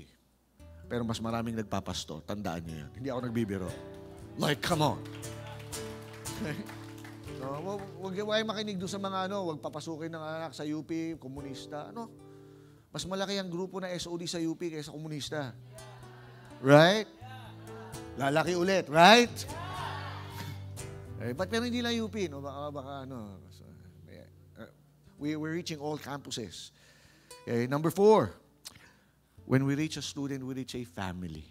Pero mas maraming nagpapasto. Tandaan niyo yan. Hindi ako nagbibiro. Like, come on. No, wag makinig doon sa mga wag papasukin ng anak sa UP, komunista. Mas malaki ang grupo na SOD sa UP kaysa komunista. Right? Lalaki ulit, right? Pero hindi lang UP, no? Baka we're reaching all campuses. Okay, number 4, when we reach a student, we reach a family.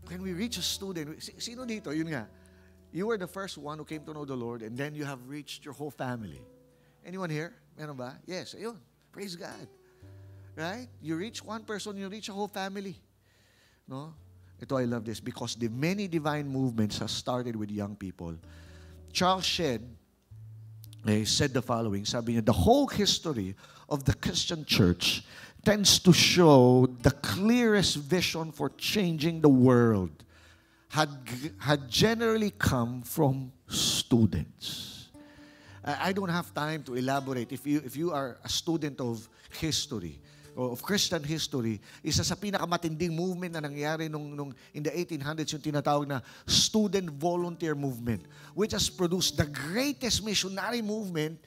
When we reach a student, sino dito? Yun nga, you were the first one who came to know the Lord and then you have reached your whole family. Anyone here? Meron ba? Yes, ayun. Praise God. Right? You reach one person, you reach a whole family. No? Ito, I love this because the many divine movements have started with young people. Charles Shedd said the following, sabi niya, the whole history of the Christian church tends to show the clearest vision for changing the world had generally come from students. I don't have time to elaborate. If you are a student of history, of Christian history, isa sa pinakamatinding movement na nangyari in the 1800s, yung tinatawag na student volunteer movement, which has produced the greatest missionary movement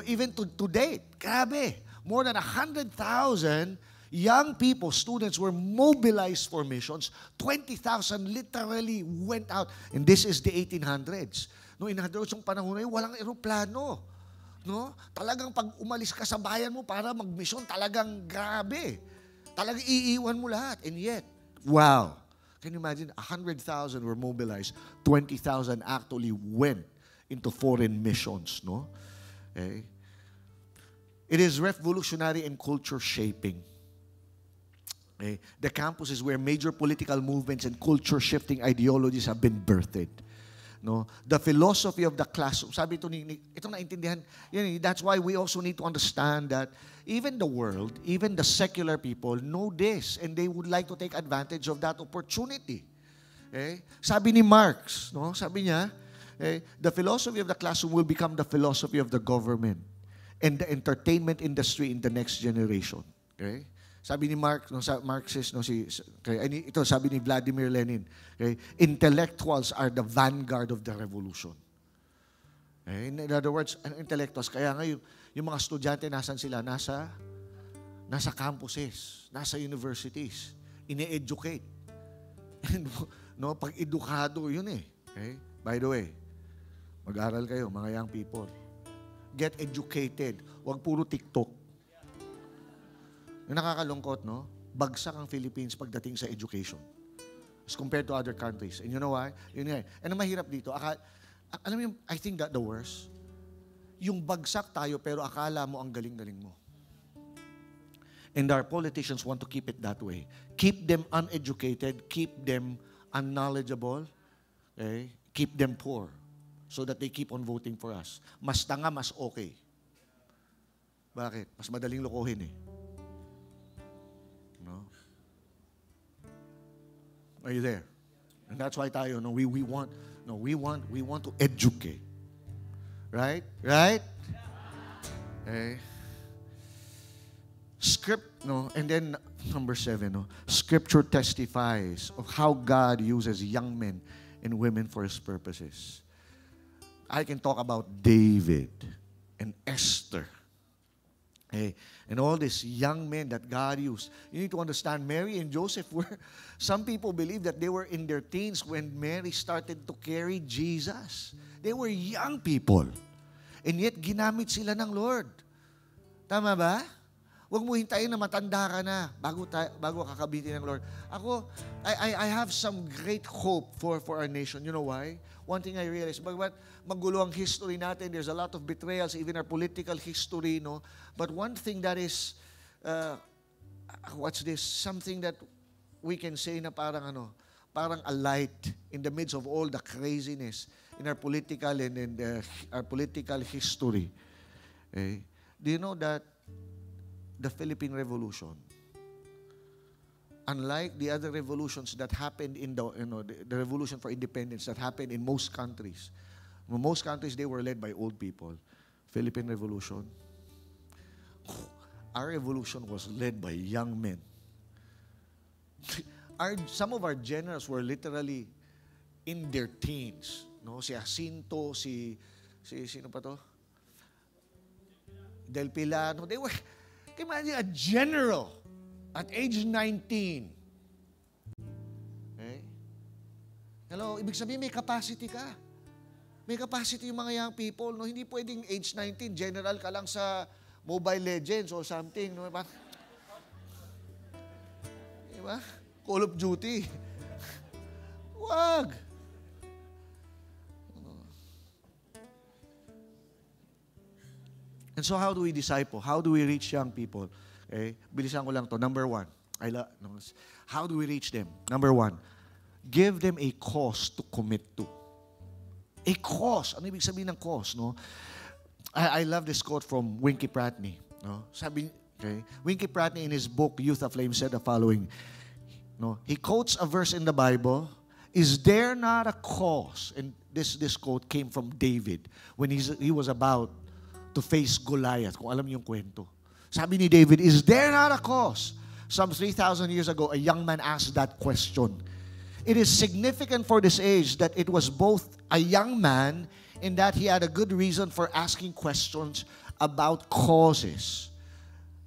even to date. Grabe. More than 100,000 young people, students, were mobilized for missions. 20,000 literally went out. And this is the 1800s. In other words, yung panahon na yun, walang eroplano. No? Talagang pag umalis ka sa bayan mo para magmisyon, talagang grabe. Talagang iiwan mo lahat. And yet, wow. Can you imagine? 100,000 were mobilized. 20,000 actually went into foreign missions. No? Okay? It is revolutionary and culture shaping. Okay? The campus is where major political movements and culture shifting ideologies have been birthed. No, the philosophy of the classroom. Sabi ito itong naintindihan. That's why we also need to understand that even the world, even the secular people know this and they would like to take advantage of that opportunity. Okay? Sabi ni Marx, no? Sabi niya, the philosophy of the classroom will become the philosophy of the government and the entertainment industry in the next generation. Okay? Sabi ni Marxist, ito sabi ni Vladimir Lenin, okay, intellectuals are the vanguard of the revolution. Okay? In other words, intellectuals, kaya ngayon, yung mga estudyante, nasan sila? Nasa campuses, nasa universities, ine-educate. No, pag edukado, yun eh. Okay? By the way, mag-aral kayo, mga young people. Get educated. Huwag puro TikTok. Yung nakakalungkot, no? Bagsak ang Philippines pagdating sa education as compared to other countries. And you know why? Yun nga. And ang mahirap dito, alam mo yung, I think that the worst, yung bagsak tayo pero akala mo ang galing-galing mo. And our politicians want to keep it that way. Keep them uneducated, keep them unknowledgeable, okay? Keep them poor so that they keep on voting for us. Mas tanga, mas okay. Bakit? Mas madaling lokohin eh. No? Are you there? And that's why tayo, no, we want to educate. Right? Right? Okay. And then number 7, no, Scripture testifies of how God uses young men and women for His purposes. I can talk about David and Esther. Okay. And all these young men that God used. You need to understand, Mary and Joseph were, some people believe that they were in their teens when Mary started to carry Jesus. They were young people. And yet, ginamit sila ng Lord. Tama ba? Huwag mo hintayin na matanda ka na bago kakabitin ng Lord. I have some great hope for our nation. You know why? One thing I realized, magulo ang history natin. There's a lot of betrayals, even our political history, no? But one thing that is, something that we can say na parang a light in the midst of all the craziness in our political and our political history. Okay? Do you know that the Philippine Revolution, unlike the other revolutions that happened in the revolution for independence that happened in most countries they were led by old people. Philippine Revolution, our revolution was led by young men. Some of our generals were literally in their teens. No, si Jacinto, sino pa to? Del Pilar. They were, imagine a general at age 19. Okay? Hello, ibig sabihin may capacity ka. May capacity yung mga young people. No? Hindi pwedeng age 19, general ka lang sa Mobile Legends or something. No? Diba? Call of Duty. Wag. And so how do we disciple? How do we reach young people? Okay? Bilisan ko lang to. Number 1. How do we reach them? Number 1. Give them a cause to commit to. A cause. Ano ibig sabihin ng cause? No? I love this quote from Winky Pratney. No? Winky Pratney in his book, Youth Aflame, said the following. No? He quotes a verse in the Bible. Is there not a cause? And this quote came from David when he was about to face Goliath, kung alam niyo yung kwento. Sabi ni David, is there not a cause? Some 3,000 years ago, a young man asked that question. It is significant for this age that it was both a young man in that he had a good reason for asking questions about causes.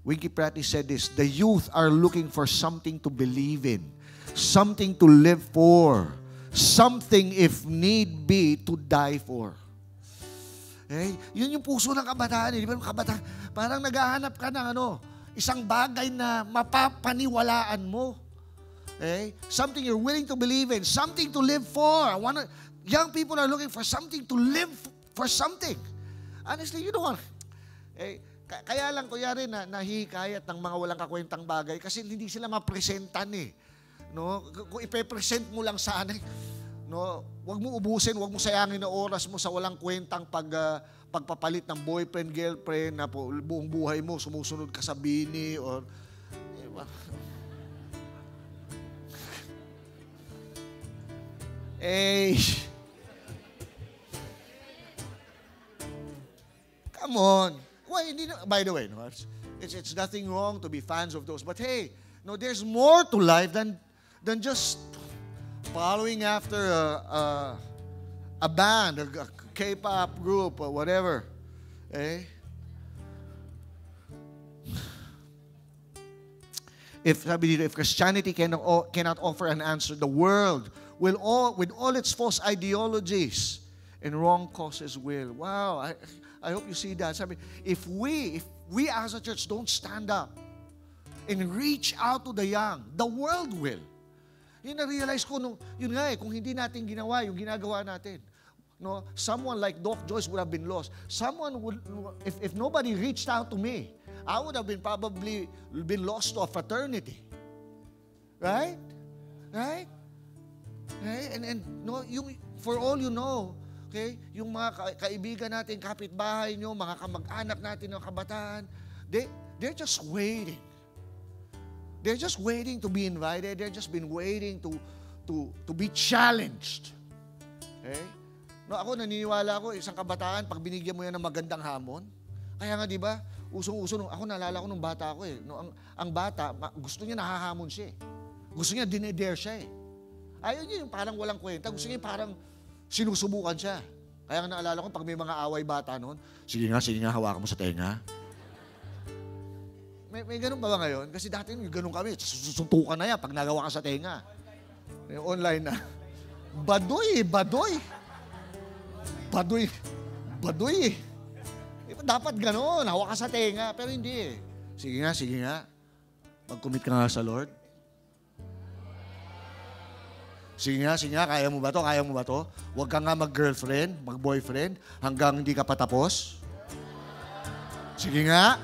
Winky Pratney said this, the youth are looking for something to believe in, something to live for, something, if need be, to die for. Okay? Yun yung puso ng kabataan. Di ba? Kabataan, parang naghahanap ka ng isang bagay na mapapaniwalaan mo. Okay? Something you're willing to believe in, something to live for. Young people are looking for something to live for something. Honestly, you know what? Kaya lang kuyari na nahihikayat ng mga walang kakwentang bagay kasi hindi sila mapresentan eh. No? Kung ipe-present mo lang sana, no, wag mo ubusin, wag mo sayangin na oras mo sa walang kwentang pagpapalit ng boyfriend, girlfriend na buong buhay mo sumusunod ka sa bini or diba? Come on. Well, by the way, no, it's nothing wrong to be fans of those, but hey, no, there's more to life than just following after a band, a K-pop group, or whatever. Eh? If Christianity cannot offer an answer, the world with all its false ideologies and wrong causes will. Wow, I hope you see that. If we as a church don't stand up and reach out to the young, the world will. Yun na-realize ko, yun nga kung hindi natin ginawa yung ginagawa natin. No, someone like Doc Joyce would have been lost. Someone would, if nobody reached out to me, I would have probably been lost to a fraternity. Right? Right? Okay? And no, yung, for all you know, okay, yung mga kaibigan natin, kapitbahay nyo, mga kamag-anak natin ng kabataan, they're just waiting. They're just waiting to be invited. They're just been waiting to be challenged. Okay? No, ako naniniwala ako, isang kabataan, pag binigyan mo yan ng magandang hamon, kaya nga, di ba, usong-uso, ako naalala ko nung bata ako eh. No, ang bata, gusto niya nahahamon siya eh. Gusto niya dinedare siya eh. Ayaw niya yung parang walang kwenta. Gusto niya parang sinusubukan siya. Kaya nga naalala ko, pag may mga away bata noon, sige nga, hawakan mo sa tenga. May ganun ba ngayon? Kasi dati ganun kami, susuntukan na yan pag nagawa ka sa tenga. Online na. Badoy. Dapat ganun, hawak ka sa tenga. Pero hindi eh. Sige nga. Mag-commit ka nga sa Lord. Sige nga, kaya mo ba to? Huwag ka nga mag-girlfriend, mag-boyfriend, hanggang hindi ka patapos. Sige nga.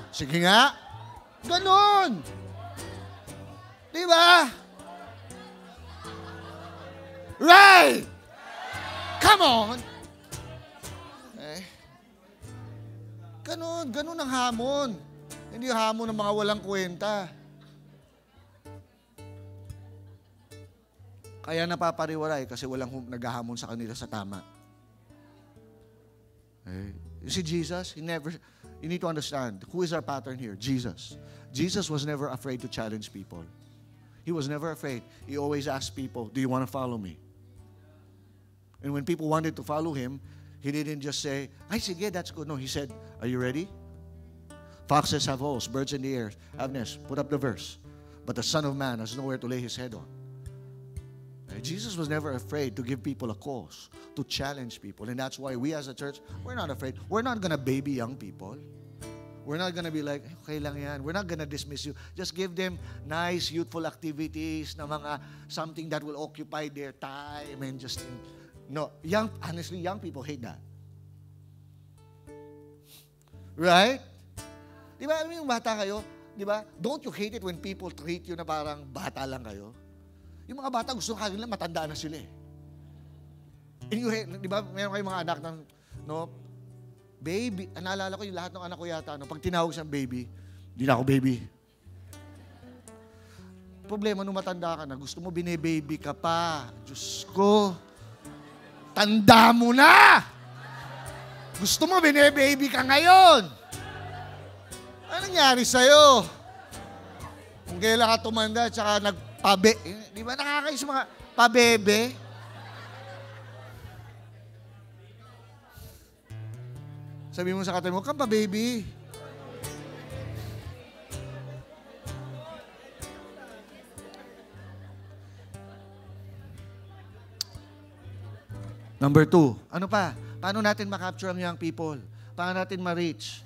Ganon! Di ba? Right! Come on! Eh. Ganon ang hamon. Hindi hamon ng mga walang kwenta. Kaya napapariwalay kasi walang naghahamon sa kanila sa tama. Okay. You see Jesus, you need to understand, who is our pattern here? Jesus. Jesus was never afraid to challenge people. He was never afraid. He always asked people, do you want to follow me? And when people wanted to follow him, he didn't just say, ay sige, that's good. No, he said, are you ready? Foxes have holes, birds in the air have nests. Put up the verse. But the Son of Man has nowhere to lay his head on. Jesus was never afraid to give people a cause, to challenge people. And that's why we as a church, we're not afraid. We're not going to baby young people. We're not going to be like, okay lang yan. We're not going to dismiss you. Just give them nice, youthful activities na mga something that will occupy their time and just, no. Honestly, young people hate that. Right? Di ba, alam mo yung bata kayo? Di ba? Don't you hate it when people treat you na parang bata lang kayo? Yung mga bata, gusto nila matanda na sila eh. Di ba, meron kayong mga anak ng, no, baby, naalala ko yung lahat ng anak ko yata, no, pag tinawag siyang baby, hindi na ako baby. Problema nung matanda ka na, gusto mo bine-baby ka pa. Diyos ko, tanda mo na! Gusto mo bine-baby ka ngayon! Ano nangyari sa'yo? Kung kailan ka tumanda, tsaka di ba nakakais mga pabebe? Sabi mo sa katabi mo, kang pa-baby. Number 2, ano pa? Paano natin makapture ang young people? Paano natin ma-reach?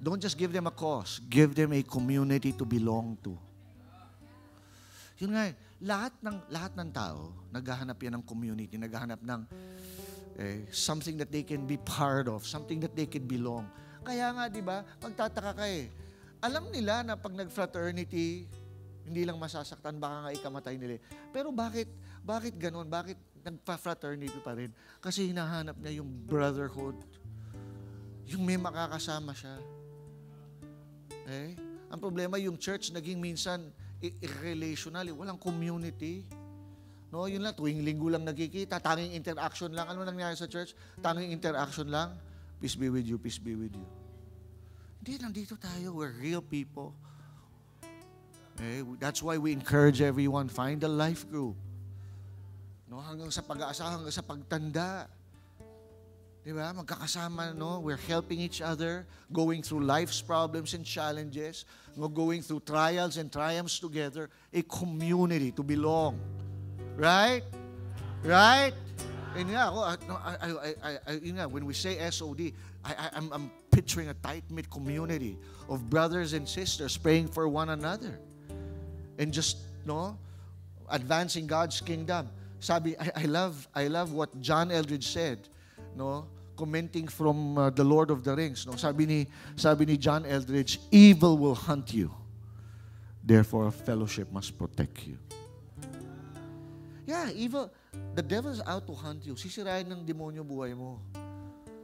Don't just give them a cause. Give them a community to belong to. Yun nga, lahat ng tao, naghahanap yan ng community, naghahanap ng something that they can be part of, something that they can belong. Kaya nga, di ba, magtataka ka eh. Alam nila na pag nag-fraternity, hindi lang masasaktan, baka nga ikamatay nila. Pero bakit ganun? Bakit nagpa-fraternity pa rin? Kasi hinahanap niya yung brotherhood. Yung may makakasama siya. Ang problema, yung church naging minsan irrelational, walang community. No, yun lang, tuwing linggo lang nagkikita, tanging interaction lang. Ano nangyari sa church? Tanging interaction lang. Peace be with you, peace be with you. Hindi, nandito tayo. We're real people. That's why we encourage everyone, find a life group. No, hanggang sa pag-aasawa, hanggang sa pagtanda. Diba? Magkakasama, no? We're helping each other, going through life's problems and challenges, going through trials and triumphs together, a community to belong. Right? Right? And yeah, when we say SOD, I'm picturing a tight-knit community of brothers and sisters praying for one another. And just, no, advancing God's kingdom. Sabi, I love what John Eldridge said, no? commenting from the Lord of the Rings. No? Sabi ni John Eldridge, evil will hunt you. Therefore, fellowship must protect you. Yeah, evil. The devil's out to hunt you. Sisirain ng demonyo buhay mo.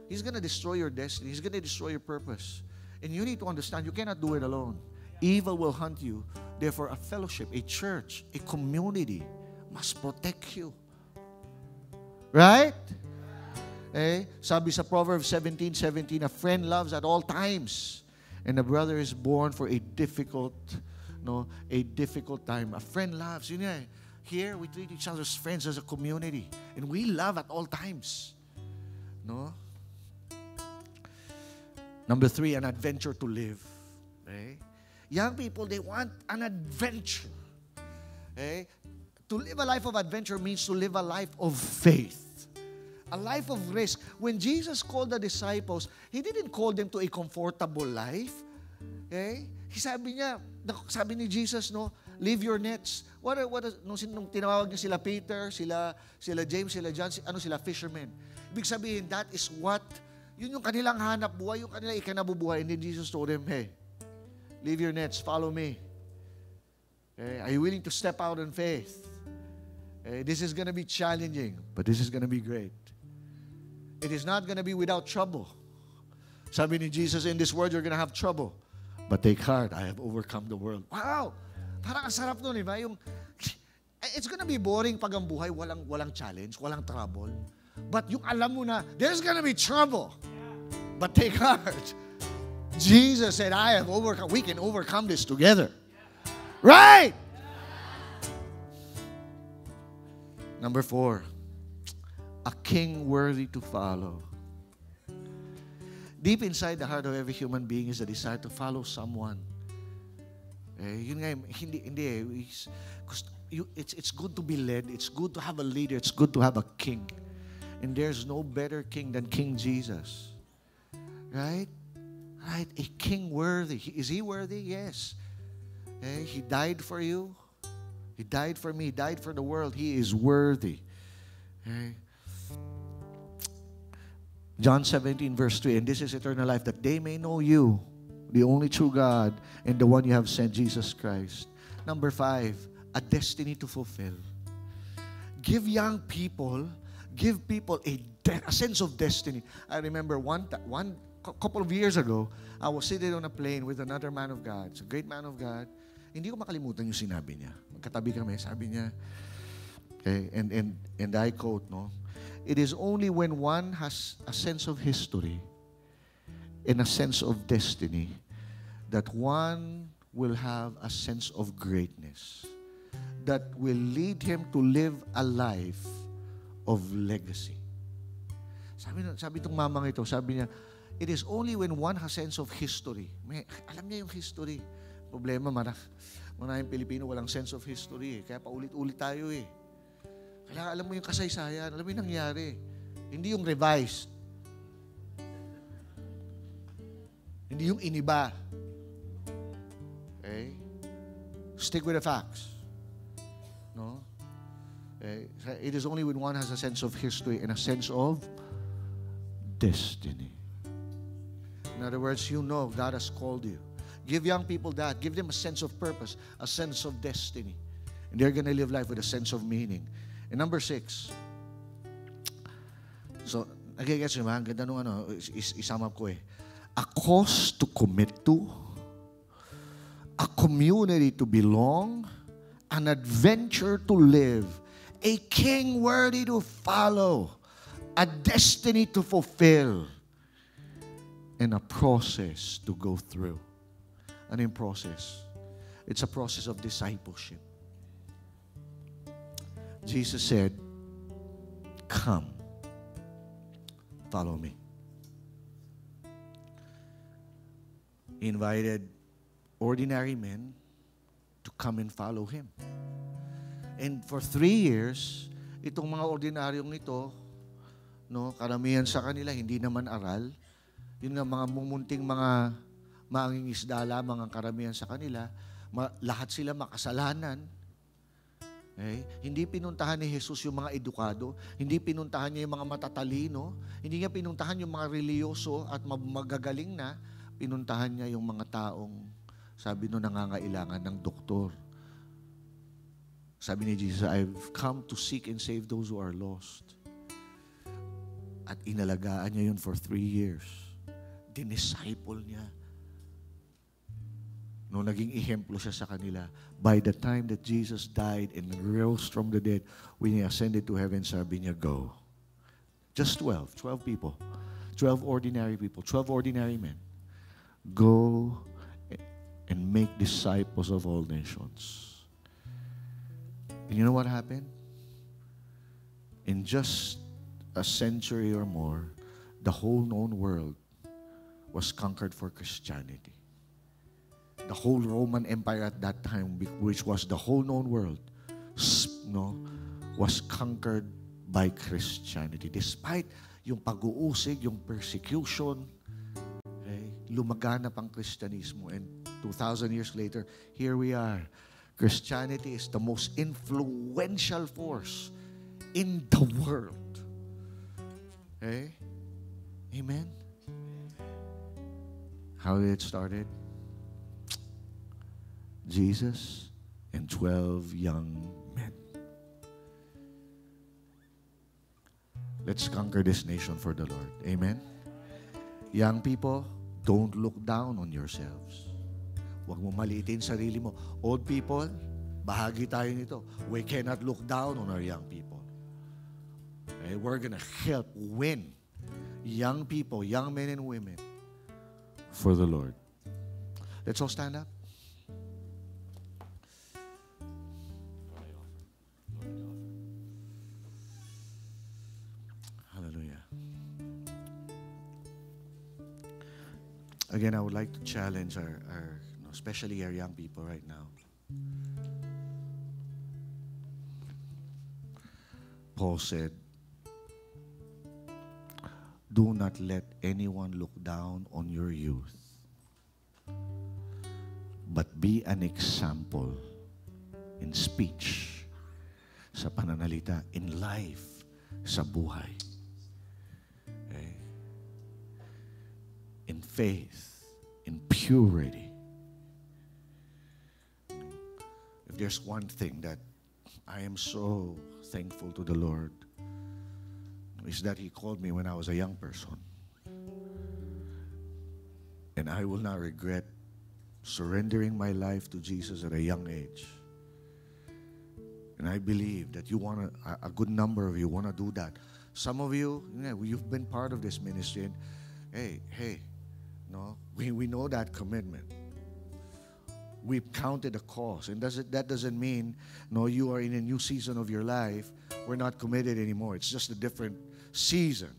He's gonna destroy your destiny. He's gonna destroy your purpose. And you need to understand, you cannot do it alone. Evil will hunt you. Therefore, a fellowship, a church, a community must protect you. Right? Eh? Sabi sa Proverbs 17:17, a friend loves at all times, and a brother is born for a difficult time. A friend loves. You know, here we treat each other as friends, as a community, and we love at all times. No? Number 3, an adventure to live. Okay? Young people, they want an adventure. Okay? To live a life of adventure means to live a life of faith. A life of risk. When Jesus called the disciples, He didn't call them to a comfortable life. Okay? Sabi ni Jesus, no, leave your nets. Nung tinawag niya sila Peter, sila James, sila John, sila fishermen. Ibig sabihin, that is what, yun yung kanilang hanap buhay, yung kanilang ikanabubuhay. And then Jesus told them, hey, leave your nets, follow me. Okay? Are you willing to step out in faith? Okay? This is going to be challenging, but this is going to be great. It is not going to be without trouble. Sabi ni Jesus, in this world, you're going to have trouble. But take heart, I have overcome the world. Wow! Parang ang sarap nun, diba? It's going to be boring pag ang buhay, walang challenge, walang trouble. But yung alam mo na, there's going to be trouble. But take heart. Jesus said, I have overcome. We can overcome this together. Right? Number 4. A king worthy to follow. Deep inside the heart of every human being is a desire to follow someone. Yun nga, hindi. It's good to be led. It's good to have a leader. It's good to have a king. And there's no better king than King Jesus. Right? Right? A king worthy. Is He worthy? Yes. He died for you. He died for me. He died for the world. He is worthy. John 17 verse 3, and this is eternal life, that they may know you, the only true God, and the one you have sent, Jesus Christ. Number 5, a destiny to fulfill. Give people a sense of destiny. I remember one couple of years ago, I was sitting on a plane with another man of God. It's a great man of God. Hindi ko makalimutan yung sinabi niya. Magkatabi kami, sabi niya, okay, and I quote, no, it is only when one has a sense of history and a sense of destiny that one will have a sense of greatness that will lead him to live a life of legacy. Sabi itong mamang ito, sabi niya, it is only when one has sense of history. Alam niya yung history. Problema, maraming Pilipino walang sense of history. Kaya paulit-ulit tayo eh. Kaya alam mo yung kasaysayan, alam mo yung nangyari. Hindi yung revised. Hindi yung iniba. Okay? Stick with the facts. No? Okay? It is only when one has a sense of history and a sense of destiny. In other words, you know God has called you. Give young people that. Give them a sense of purpose, a sense of destiny. And they're going to live life with a sense of meaning. And number 6. So, nagigets nyo ba? Ang ganda nung isum up ko eh. A cause to commit to, a community to belong, an adventure to live, a king worthy to follow, a destiny to fulfill, and a process to go through. Ano yung process? It's a process of discipleship. Jesus said, come, follow me. He invited ordinary men to come and follow Him. And for 3 years, itong mga ordinaryong ito, no, karamihan sa kanila, hindi naman aral. Yun nga, mga mumunting mga mangingisda lamang ang karamihan sa kanila. Lahat sila makasalanan. Okay? Hindi pinuntahan ni Jesus yung mga edukado, hindi pinuntahan niya yung mga matatalino, hindi niya pinuntahan yung mga reliyoso at magagaling na, pinuntahan niya yung mga taong, sabi no, nangangailangan ng doktor. Sabi ni Jesus, I've come to seek and save those who are lost. At inalagaan niya yun for 3 years. Dinisciple niya. No, naging ehemplo siya sa kanila. By the time that Jesus died and rose from the dead, when He ascended to heaven, sabi niya, go. Just 12 people. 12 ordinary people, 12 ordinary men. Go and make disciples of all nations. And you know what happened? In just a century or more, the whole known world was conquered for Christianity. The whole Roman Empire at that time, which was the whole known world, was conquered by Christianity. Despite yung pag-uusig, yung persecution, okay, lumaganap ang Kristyanismo. And 2,000 years later, here we are. Christianity is the most influential force in the world. Okay? Amen? How did it started? Jesus and 12 young men. Let's conquer this nation for the Lord. Amen? Young people, don't look down on yourselves. Huwag mo maliitin sarili mo. Old people, bahagi tayo nito. We cannot look down on our young people. Okay? We're gonna help win young people, young men and women for the Lord. Let's all stand up. Again, I would like to challenge our especially our young people right now. Paul said, do not let anyone look down on your youth, but be an example in speech, sa pananalita, in life, sa buhay. Okay? In faith, in purity. If there's one thing that I am so thankful to the Lord, is that He called me when I was a young person. And I will not regret surrendering my life to Jesus at a young age. And I believe that a good number of you want to do that. Some of you, you've been part of this ministry, and hey, no, we know that commitment. We've counted the cost, and that doesn't mean, no, you are in a new season of your life. We're not committed anymore. It's just a different season,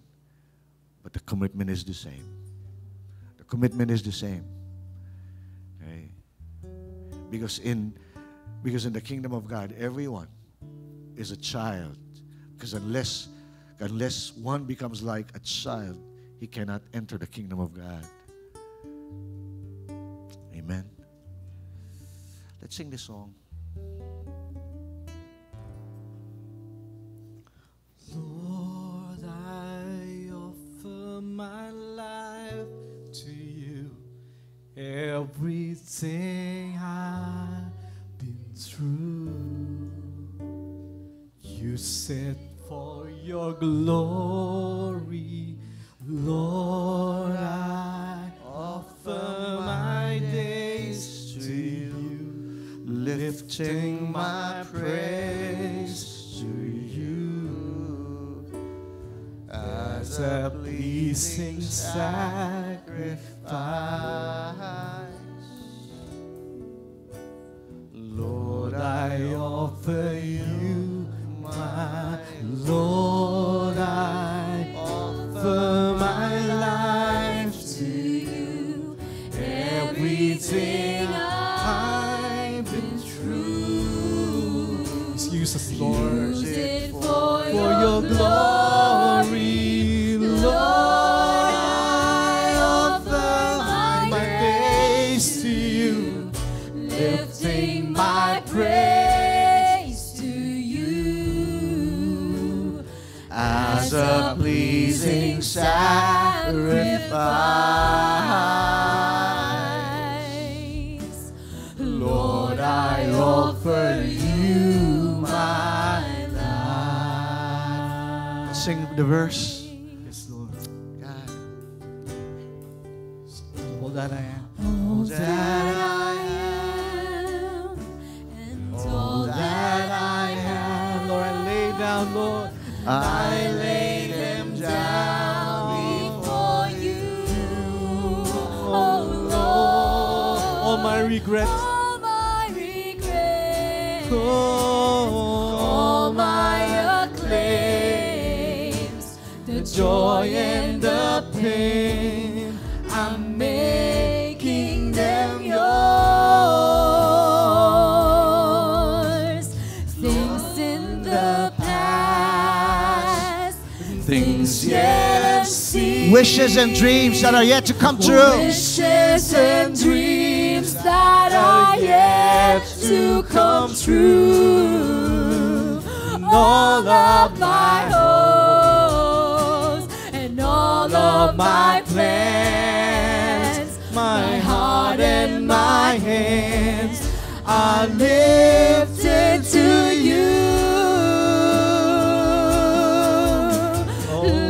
but the commitment is the same. The commitment is the same. Okay? Because in the kingdom of God, everyone is a child. Because unless one becomes like a child, he cannot enter the kingdom of God. Amen. Let's sing this song. Lord, I offer my life to you. Everything I've been through, you said for your glory. Lord, I offer my days to you, lifting my praise to you as a pleasing sacrifice. Lord, I offer you my Lord, I offer my life to you. Everything I've been through, use us, Lord, Use it for your glory. Lord, I offer my days to you, lifting my praise to you sacrifice. Lord, I offer you my life. Sing the verse. Yes, Lord. God. All that I am. All that that I am and all that I have, Lord, I lay down, Lord. I lay them down before you, oh Lord. All my regrets. All my regrets, All my acclaims, the joy and the pain, I'm making them yours. Things in the past, things yet unseen, Wishes and dreams that are yet to come true. wishes and dreams that are yet to come true. All of my hopes and all of my plans, my heart and my hands are lifted to you.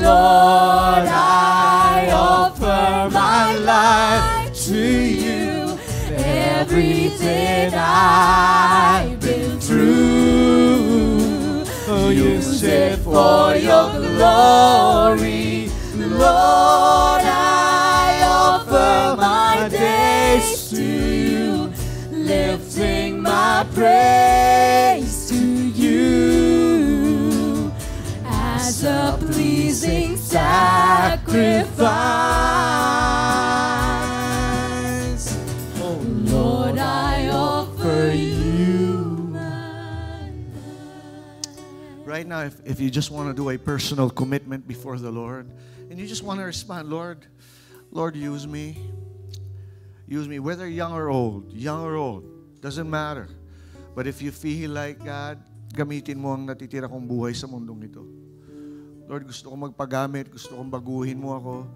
Lord, I offer my life to you. Everything I've been through, use it for your glory. Lord, I offer my days to you, lifting my praise to you as a pleasing sacrifice. Oh Lord, I offer you my life. Right now, if you just want to do a personal commitment before the Lord, and you just want to respond, Lord, use me. Use me, whether young or old, doesn't matter. But if you feel like, God, gamitin mo ang natitira kong buhay sa mundong ito. Lord, gusto kong magpagamit, gusto kong baguhin mo ako.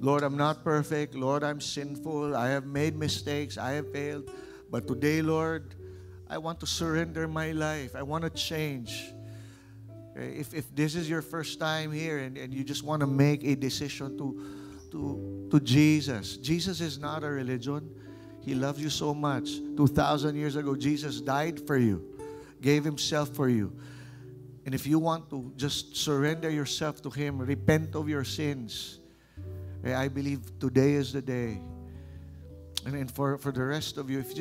Lord, I'm not perfect. Lord, I'm sinful. I have made mistakes. I have failed. But today, Lord, I want to surrender my life. I want to change. If this is your first time here and you just want to make a decision to Jesus. Jesus is not a religion. He loves you so much. 2,000 years ago, Jesus died for you, gave Himself for you. And if you want to just surrender yourself to Him, repent of your sins, I believe today is the day. And for the rest of you, if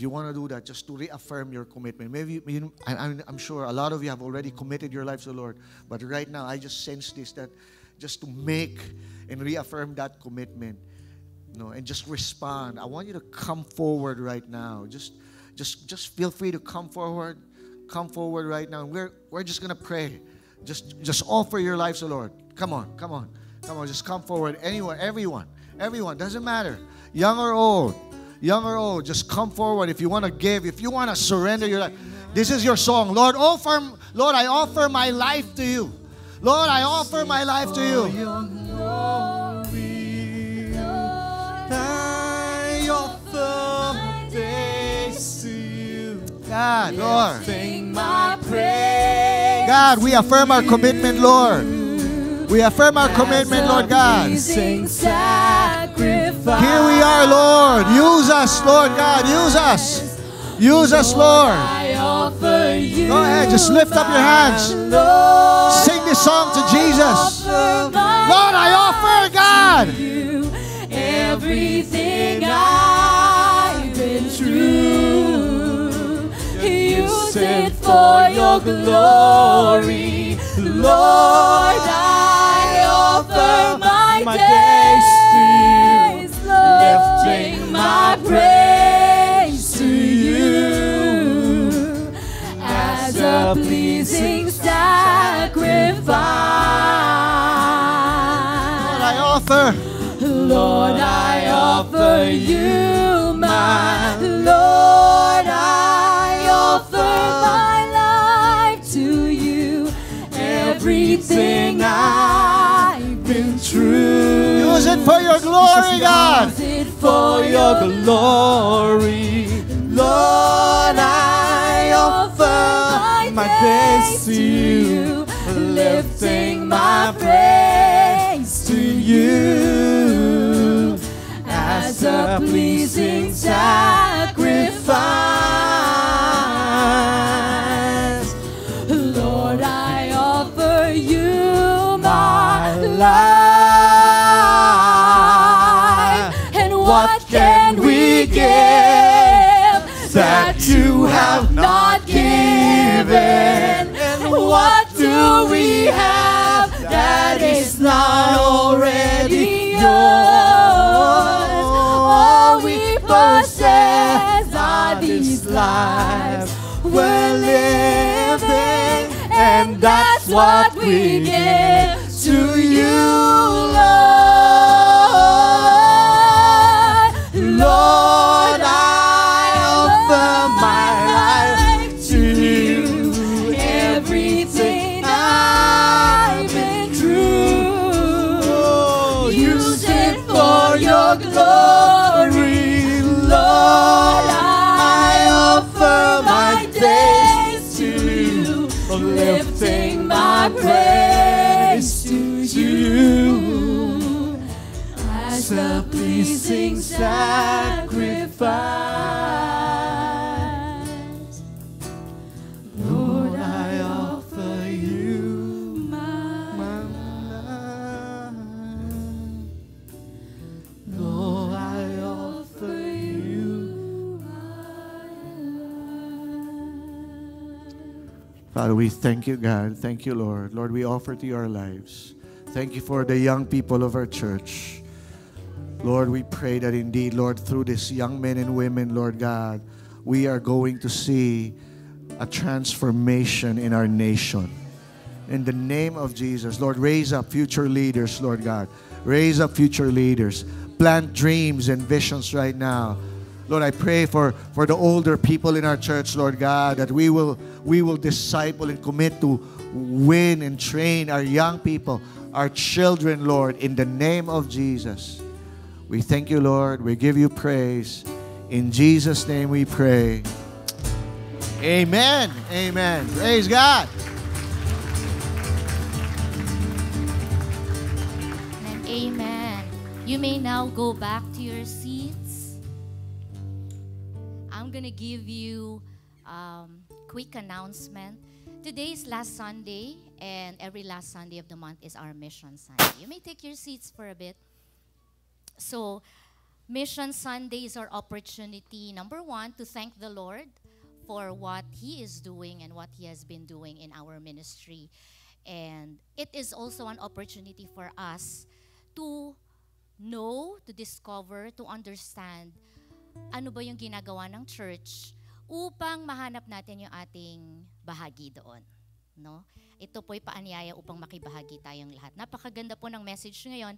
you want to do that, just to reaffirm your commitment. Maybe I'm sure a lot of you have already committed your lives to the Lord. But right now, I just sense this, that just to make and reaffirm that commitment, and just respond. I want you to come forward right now. Just feel free to come forward. Come forward right now. We're just gonna pray. Just offer your lives to the Lord. Come on. Just come forward. Anyone, everyone. Doesn't matter. Young or old. Just come forward. If you want to give, if you want to surrender your life, this is your song. Lord, I offer my life to you. Lord, I offer my life to you. I offer my days to you. God, Lord. Sing my praise. God, we affirm our commitment, Lord. We affirm our commitment, Lord God. Here we are, Lord. Use us, Lord God. Use us. Use us, Lord. Go ahead, just lift up your hands. Sing this song to Jesus. Lord, I offer, God, everything I've been through. Use it for your glory. Lord, I offer my days to you, lifting my praise to you as a pleasing sacrifice. Lord, I offer you my Lord, I offer my life to you. Everything I've it for your glory, God. Use it for your glory. Lord, I offer my praise to you, lifting my praise to you as a pleasing sacrifice. Lord, I offer you my life. And what can we give that you have not given? And what do we have that is not already yours? All we possess are this life we're living, and that's what we give to you, Lord. Lord, I offer my life to you. Everything I've been through, use it for your glory, Lord. I offer my days to you, lifting my praise to you as a pleasing sacrifice. Lord, I offer you my life. Lord, I offer you my life. Father, we thank you, God. Thank you, Lord. Lord, we offer to you our lives. Thank you for the young people of our church. Lord, we pray that indeed, Lord, through these young men and women, Lord God, we are going to see a transformation in our nation. In the name of Jesus, Lord, raise up future leaders, Lord God. Raise up future leaders. Plant dreams and visions right now. Lord, I pray for the older people in our church, Lord God, that we will disciple and commit to win and train our young people, our children, Lord, in the name of Jesus. We thank you, Lord. We give you praise. In Jesus' name we pray. Amen. Amen. Praise God. And amen. You may now go back to your seats. I'm going to give you quick announcement. Today is last Sunday, and every last Sunday of the month is our Mission Sunday. You may take your seats for a bit. So, Mission Sunday is our opportunity, number one, to thank the Lord for what He is doing and what He has been doing in our ministry. And it is also an opportunity for us to know, to discover, to understand ano ba yung ginagawa ng church upang mahanap natin yung ating bahagi doon. No? Ito po'y paanyaya upang makibahagi tayong lahat. Napakaganda po ng message ngayon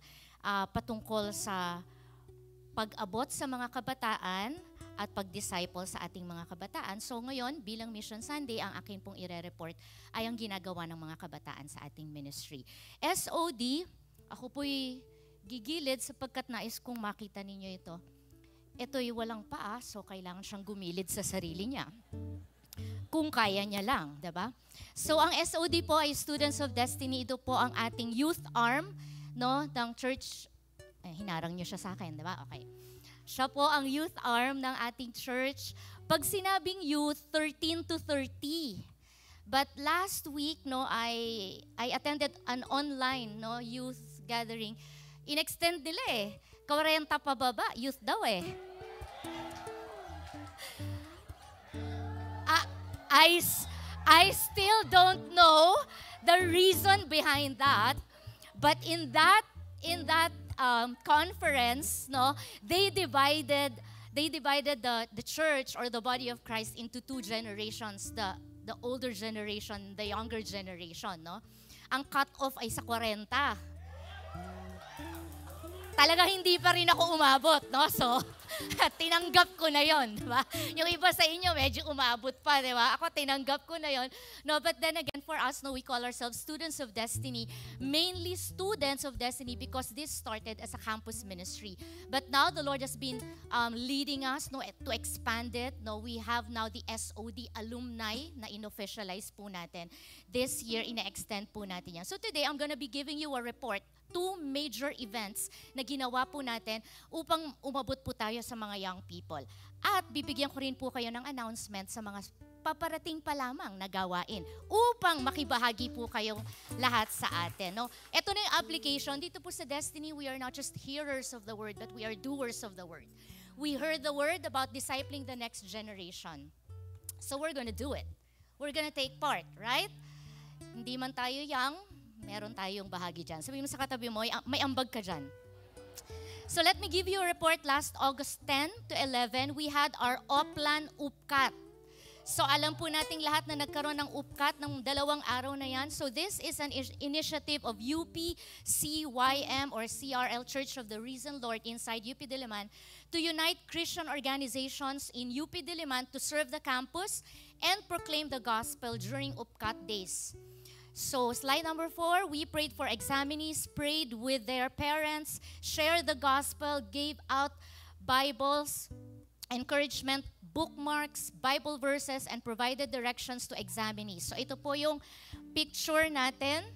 patungkol sa pag-abot sa mga kabataan at pag-disciple sa ating mga kabataan. So ngayon, bilang Mission Sunday, ang akin pong ire-report ay ang ginagawa ng mga kabataan sa ating ministry. SOD, ako po'y gigilid sapagkat nais kong makita ninyo ito. Ito'y walang paa, so kailangan siyang gumilid sa sarili niya. Kung kaya niya lang, diba? So ang SOD po ay Students of Destiny. Ito po ang ating youth arm, no, ng church. Hinarang niyo siya sa akin, diba? Okay. Siya po ang youth arm ng ating church. Pag sinabing youth, 13 to 30. But last week, no, I attended an online, no, youth gathering. In-extend nila eh. 40 pababa, youth daw eh. I still don't know the reason behind that, but in that conference, no, they divided the church or the body of Christ into two generations, the older generation, the younger generation, no. Ang cut-off ay sa 40. Talaga hindi pa rin ako umabot, no? So Tinanggap ko na yon, di ba? Yung iba sa inyo, medyo umabot pa, di ba? Ako, tinanggap ko na yon. No, but then again, for us, no, we call ourselves students of destiny. Mainly students of destiny because this started as a campus ministry. But now, the Lord has been leading us, no, to expand it. No, we have now the SOD alumni na inofficialize po natin. This year, ina-extend po natin yan. So today, I'm gonna be giving you a report, 2 major events na ginawa po natin upang umabot po tayo sa mga young people. At bibigyan ko rin po kayo ng announcement sa mga paparating pa lamang na gawain upang makibahagi po kayong lahat sa atin. No? Ito na yung application. Dito po sa Destiny, we are not just hearers of the word, but we are doers of the word. We heard the word about discipling the next generation. So we're gonna do it. We're gonna take part, right? Hindi man tayo young, meron tayong bahagi dyan. Sabihin mo sa katabi mo, may ambag ka dyan. So let me give you a report. Last August 10 to 11, we had our Oplan UPCAT. So alam po nating lahat na nagkaroon ng UPCAT ng 2 araw na yan. So this is an initiative of UPCYM or CRL Church of the Risen Lord inside UP Diliman to unite Christian organizations in UP Diliman to serve the campus and proclaim the gospel during UPCAT days. So slide number 4, we prayed for examinees, prayed with their parents, shared the gospel, gave out Bibles, encouragement, bookmarks, Bible verses, and provided directions to examinees. So ito po yung picture natin,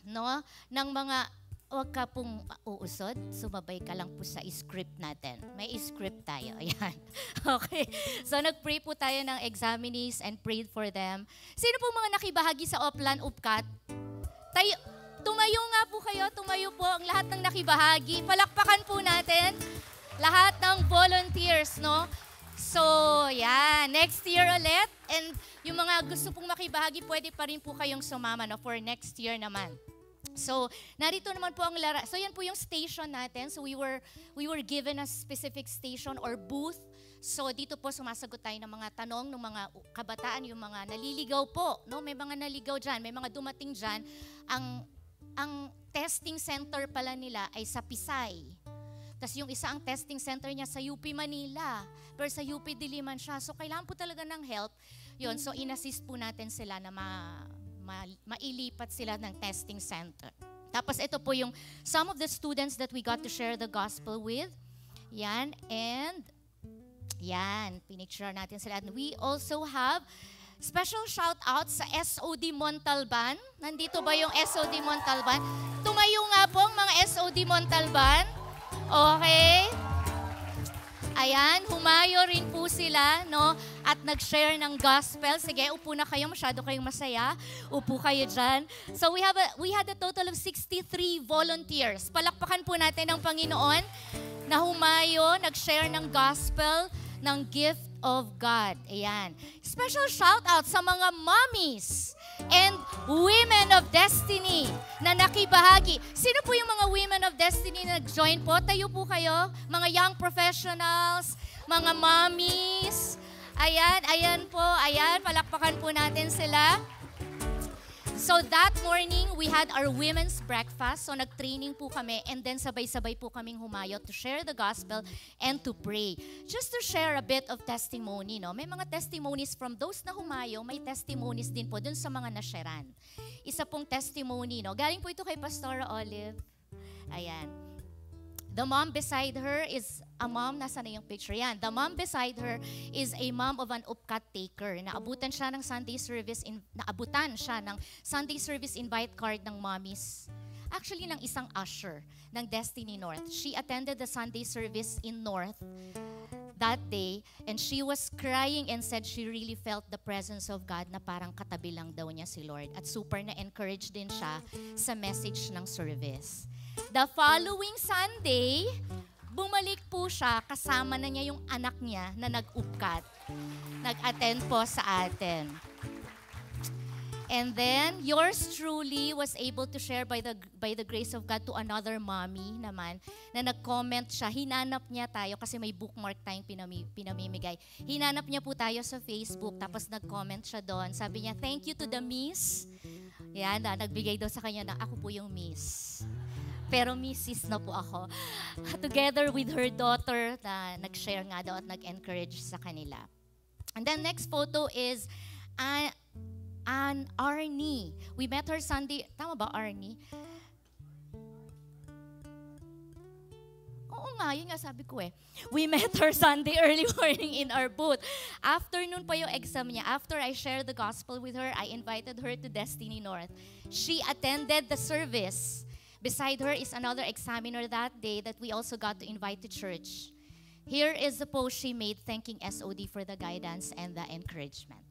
no, ng mga, huwag ka pong uusod, sumabay ka lang po sa script natin. May script tayo, ayan. Okay, so nag-pray po tayo ng examinees and prayed for them. Sino po mga nakibahagi sa Oplan UPCAT? Tumayo nga po kayo, tumayo po ang lahat ng nakibahagi. Palakpakan po natin lahat ng volunteers, no? So, yeah, next year ulit. And yung mga gusto pong makibahagi, pwede pa rin po kayong sumama, no, for next year naman. So, narito naman po ang lara. So, yan po yung station natin. So, we were given a specific station or booth. So, dito po sumasagot tayo ng mga tanong ng mga kabataan, yung mga naliligaw po. No? May mga naligaw dyan, may mga dumating dyan. Ang testing center pala nila ay sa Pisay. Tapos yung isa ang testing center niya sa UP Manila. Pero sa UP Diliman siya. So, kailangan po talaga ng help. Yun, so in-assist po natin sila na mailipat sila ng testing center. Tapos ito po yung some of the students that we got to share the gospel with. Yan, and yan, pinicture natin sila. And we also have special shout out sa SOD Montalban. Nandito ba yung SOD Montalban? Tumayo nga po ang mga SOD Montalban. Okay. Ayan, humayo rin po sila, no? At nag-share ng gospel. Sige, upo na kayo, masyado kayong masaya. Upo kayo dyan. So we had a total of 63 volunteers. Palakpakan po natin ang Panginoon na humayo, nag-share ng gospel, ng gift of God. Ayan. Special shout out sa mga mommies and women of destiny na nakibahagi. Sino po yung mga women of destiny na nag-join po? Tayo po kayo, mga young professionals, mga mommies. Ayan, ayan po, ayan, palakpakan po natin sila. So that morning, we had our women's breakfast. So nag-training po kami and then sabay-sabay po kaming humayo to share the gospel and to pray. Just to share a bit of testimony, no? May mga testimonies from those na humayo, may testimonies din po dun sa mga nasharan. Isa pong testimony, no? Galing po ito kay Pastora Olive. Ayan. The mom beside her is a mom, nasa na yung picture yan. The mom beside her is a mom of an UPCAT taker. Naabutan siya ng Sunday service invite card ng mommies. Actually, ng isang usher ng Destiny North. She attended the Sunday service in North that day and she was crying and said she really felt the presence of God na parang katabi lang daw niya si Lord. At super na-encourage din siya sa message ng service. The following Sunday, bumalik po siya, kasama na niya yung anak niya na nag-UPCAT. Nag-attend po sa atin. And then, yours truly was able to share by the grace of God to another mommy naman na nag-comment siya. Hinanap niya tayo kasi may bookmark tayong pinamimigay. Hinanap niya po tayo sa Facebook tapos nag-comment siya doon. Sabi niya, thank you to the miss. Yan, nagbigay daw sa kanya na ako po yung miss. pero Mrs. na po ako. Together with her daughter na nag-share nga daw at nag-encourage sa kanila. And then next photo is Arnie. We met her Sunday. Tama ba, Arnie? Oo nga, yun nga sabi ko eh. We met her Sunday early morning in our booth. Afternoon pa yung exam niya. After I shared the gospel with her, I invited her to Destiny North. She attended the service. Beside her is another examiner that day that we also got to invite to church. Here is the post she made thanking SOD for the guidance and the encouragement.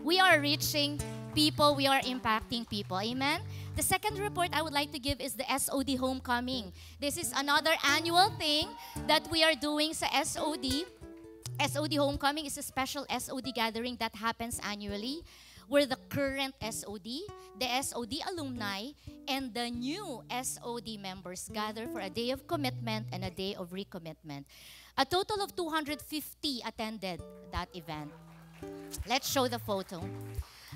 We are reaching people, we are impacting people. Amen? The second report I would like to give is the SOD Homecoming. This is another annual thing that we are doing sa SOD. SOD Homecoming is a special SOD gathering that happens annually where the current SOD, the SOD alumni, and the new SOD members gather for a day of commitment and a day of recommitment. A total of 250 attended that event. Let's show the photo.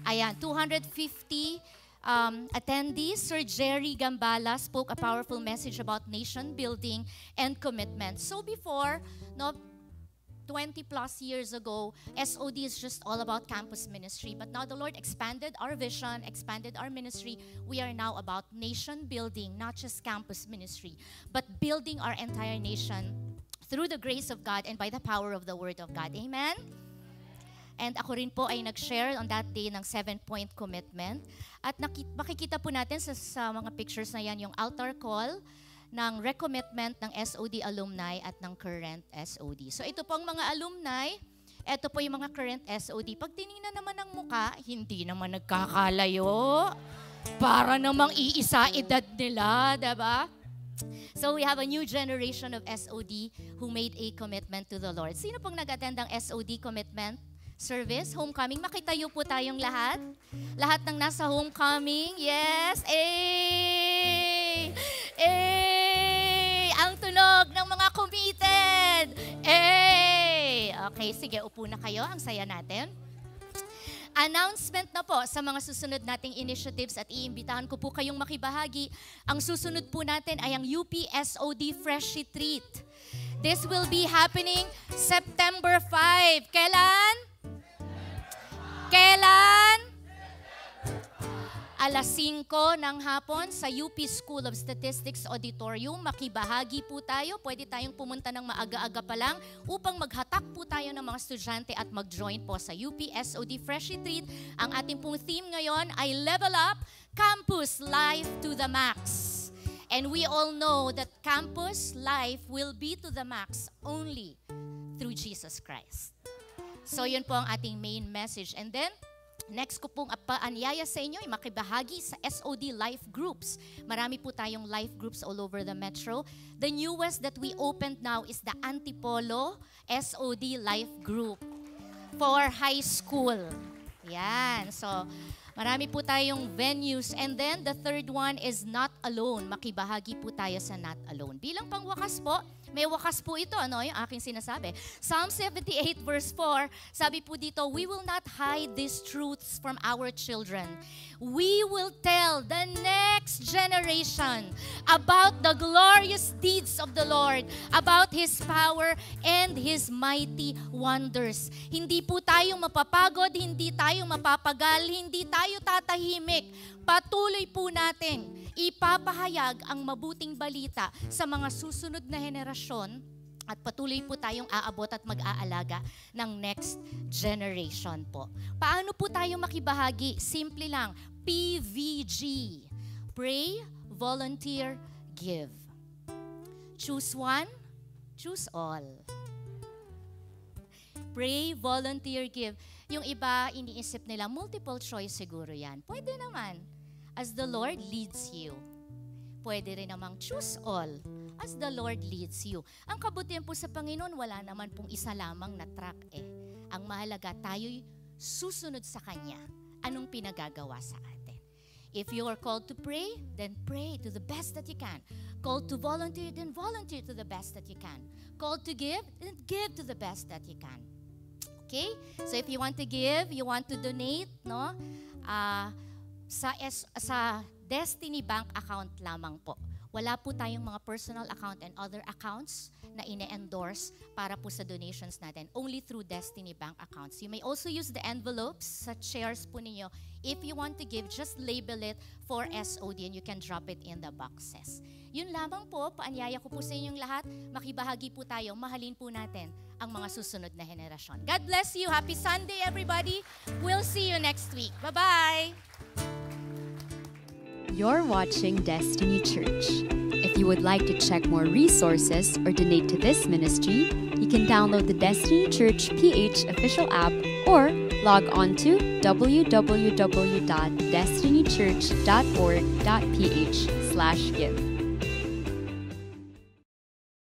Ayan, 250 attendees. Sir Jerry Gambala spoke a powerful message about nation building and commitment. So before, 20 plus years ago, SOD is just all about campus ministry. But now the Lord expanded our vision, expanded our ministry. We are now about nation building, not just campus ministry, but building our entire nation through the grace of God and by the power of the Word of God. Amen? And ako rin po ay nag-share on that day ng 7-point commitment. At makikita po natin sa mga pictures na yan yung altar call ng recommitment ng SOD alumni at ng current SOD. So ito pong mga alumni, ito po yung mga current SOD. Pag tinignan naman ng muka, hindi naman nagkakalayo. Para namang iisa edad nila, diba? So we have a new generation of SOD who made a commitment to the Lord. Sino pong nag-attend ng SOD commitment service, homecoming? Makitayo po tayong lahat. Lahat ng nasa homecoming. Yes. Ang tunog ng mga committed. Okay, sige, upo na kayo. Ang saya natin. Announcement na po sa mga susunod nating initiatives at iimbitahan ko po kayong makibahagi. Ang susunod po natin ay ang UP SOD Freshie Treat. This will be happening September 5. Kailan? Alas 5 ng hapon sa UP School of Statistics Auditorium. Makibahagi po tayo. Pwede tayong pumunta ng maaga-aga pa lang upang maghatak po tayo ng mga estudyante at mag-join po sa UP SOD Freshie Treat. Ang ating pong theme ngayon ay Level Up Campus Life to the Max. And we all know that campus life will be to the max only through Jesus Christ. So yun po ang ating main message. And then, next ko pong paanyaya sa inyo ay makibahagi sa SOD life groups. Marami po tayong life groups all over the metro. The newest that we opened now is the Antipolo SOD life group for high school. Yan. So, marami po tayong venues. And then, the third one is Not Alone. Makibahagi po tayo sa Not Alone. Bilang pangwakas po, may wakas po ito, yung aking sinasabi. Psalm 78 verse 4, sabi po dito, we will not hide these truths from our children. We will tell the next generation about the glorious deeds of the Lord, about His power and His mighty wonders. Hindi po tayo mapapagod, hindi tayo mapapagal, hindi tayo tatahimik. Patuloy po natin ipapahayag ang mabuting balita sa mga susunod na henerasyon at patuloy po tayong aabot at mag-aalaga ng next generation po. Paano po tayo makibahagi? Simple lang, PVG. Pray, Volunteer, Give. Choose one, choose all. Pray, volunteer, give. Yung iba, iniisip nila, multiple choice siguro yan. Pwede naman. As the Lord leads you. Pwede rin namang choose all. As the Lord leads you. Ang kabutihan po sa Panginoon, wala naman pong isa lamang na track eh. Ang mahalaga, tayo'y susunod sa Kanya. Anong pinagagawa sa atin? If you are called to pray, then pray to the best that you can. Called to volunteer, then volunteer to the best that you can. Called to give, then give to the best that you can. Okay? So if you want to give, you want to donate, sa Destiny Bank account lamang po. Wala po tayong mga personal account and other accounts na ine-endorse para po sa donations natin. Only through Destiny Bank accounts. You may also use the envelopes sa shares po ninyo. If you want to give, just label it for SOD and you can drop it in the boxes. Yun lamang po, paanyaya ko po sa inyong lahat. Makibahagi po tayo, mahalin po natin ang mga susunod na henerasyon. God bless you. Happy Sunday, everybody. We'll see you next week. Bye-bye. You're watching Destiny Church. If you would like to check more resources or donate to this ministry, you can download the Destiny Church PH official app or log on to www.destinychurch.org.ph/give.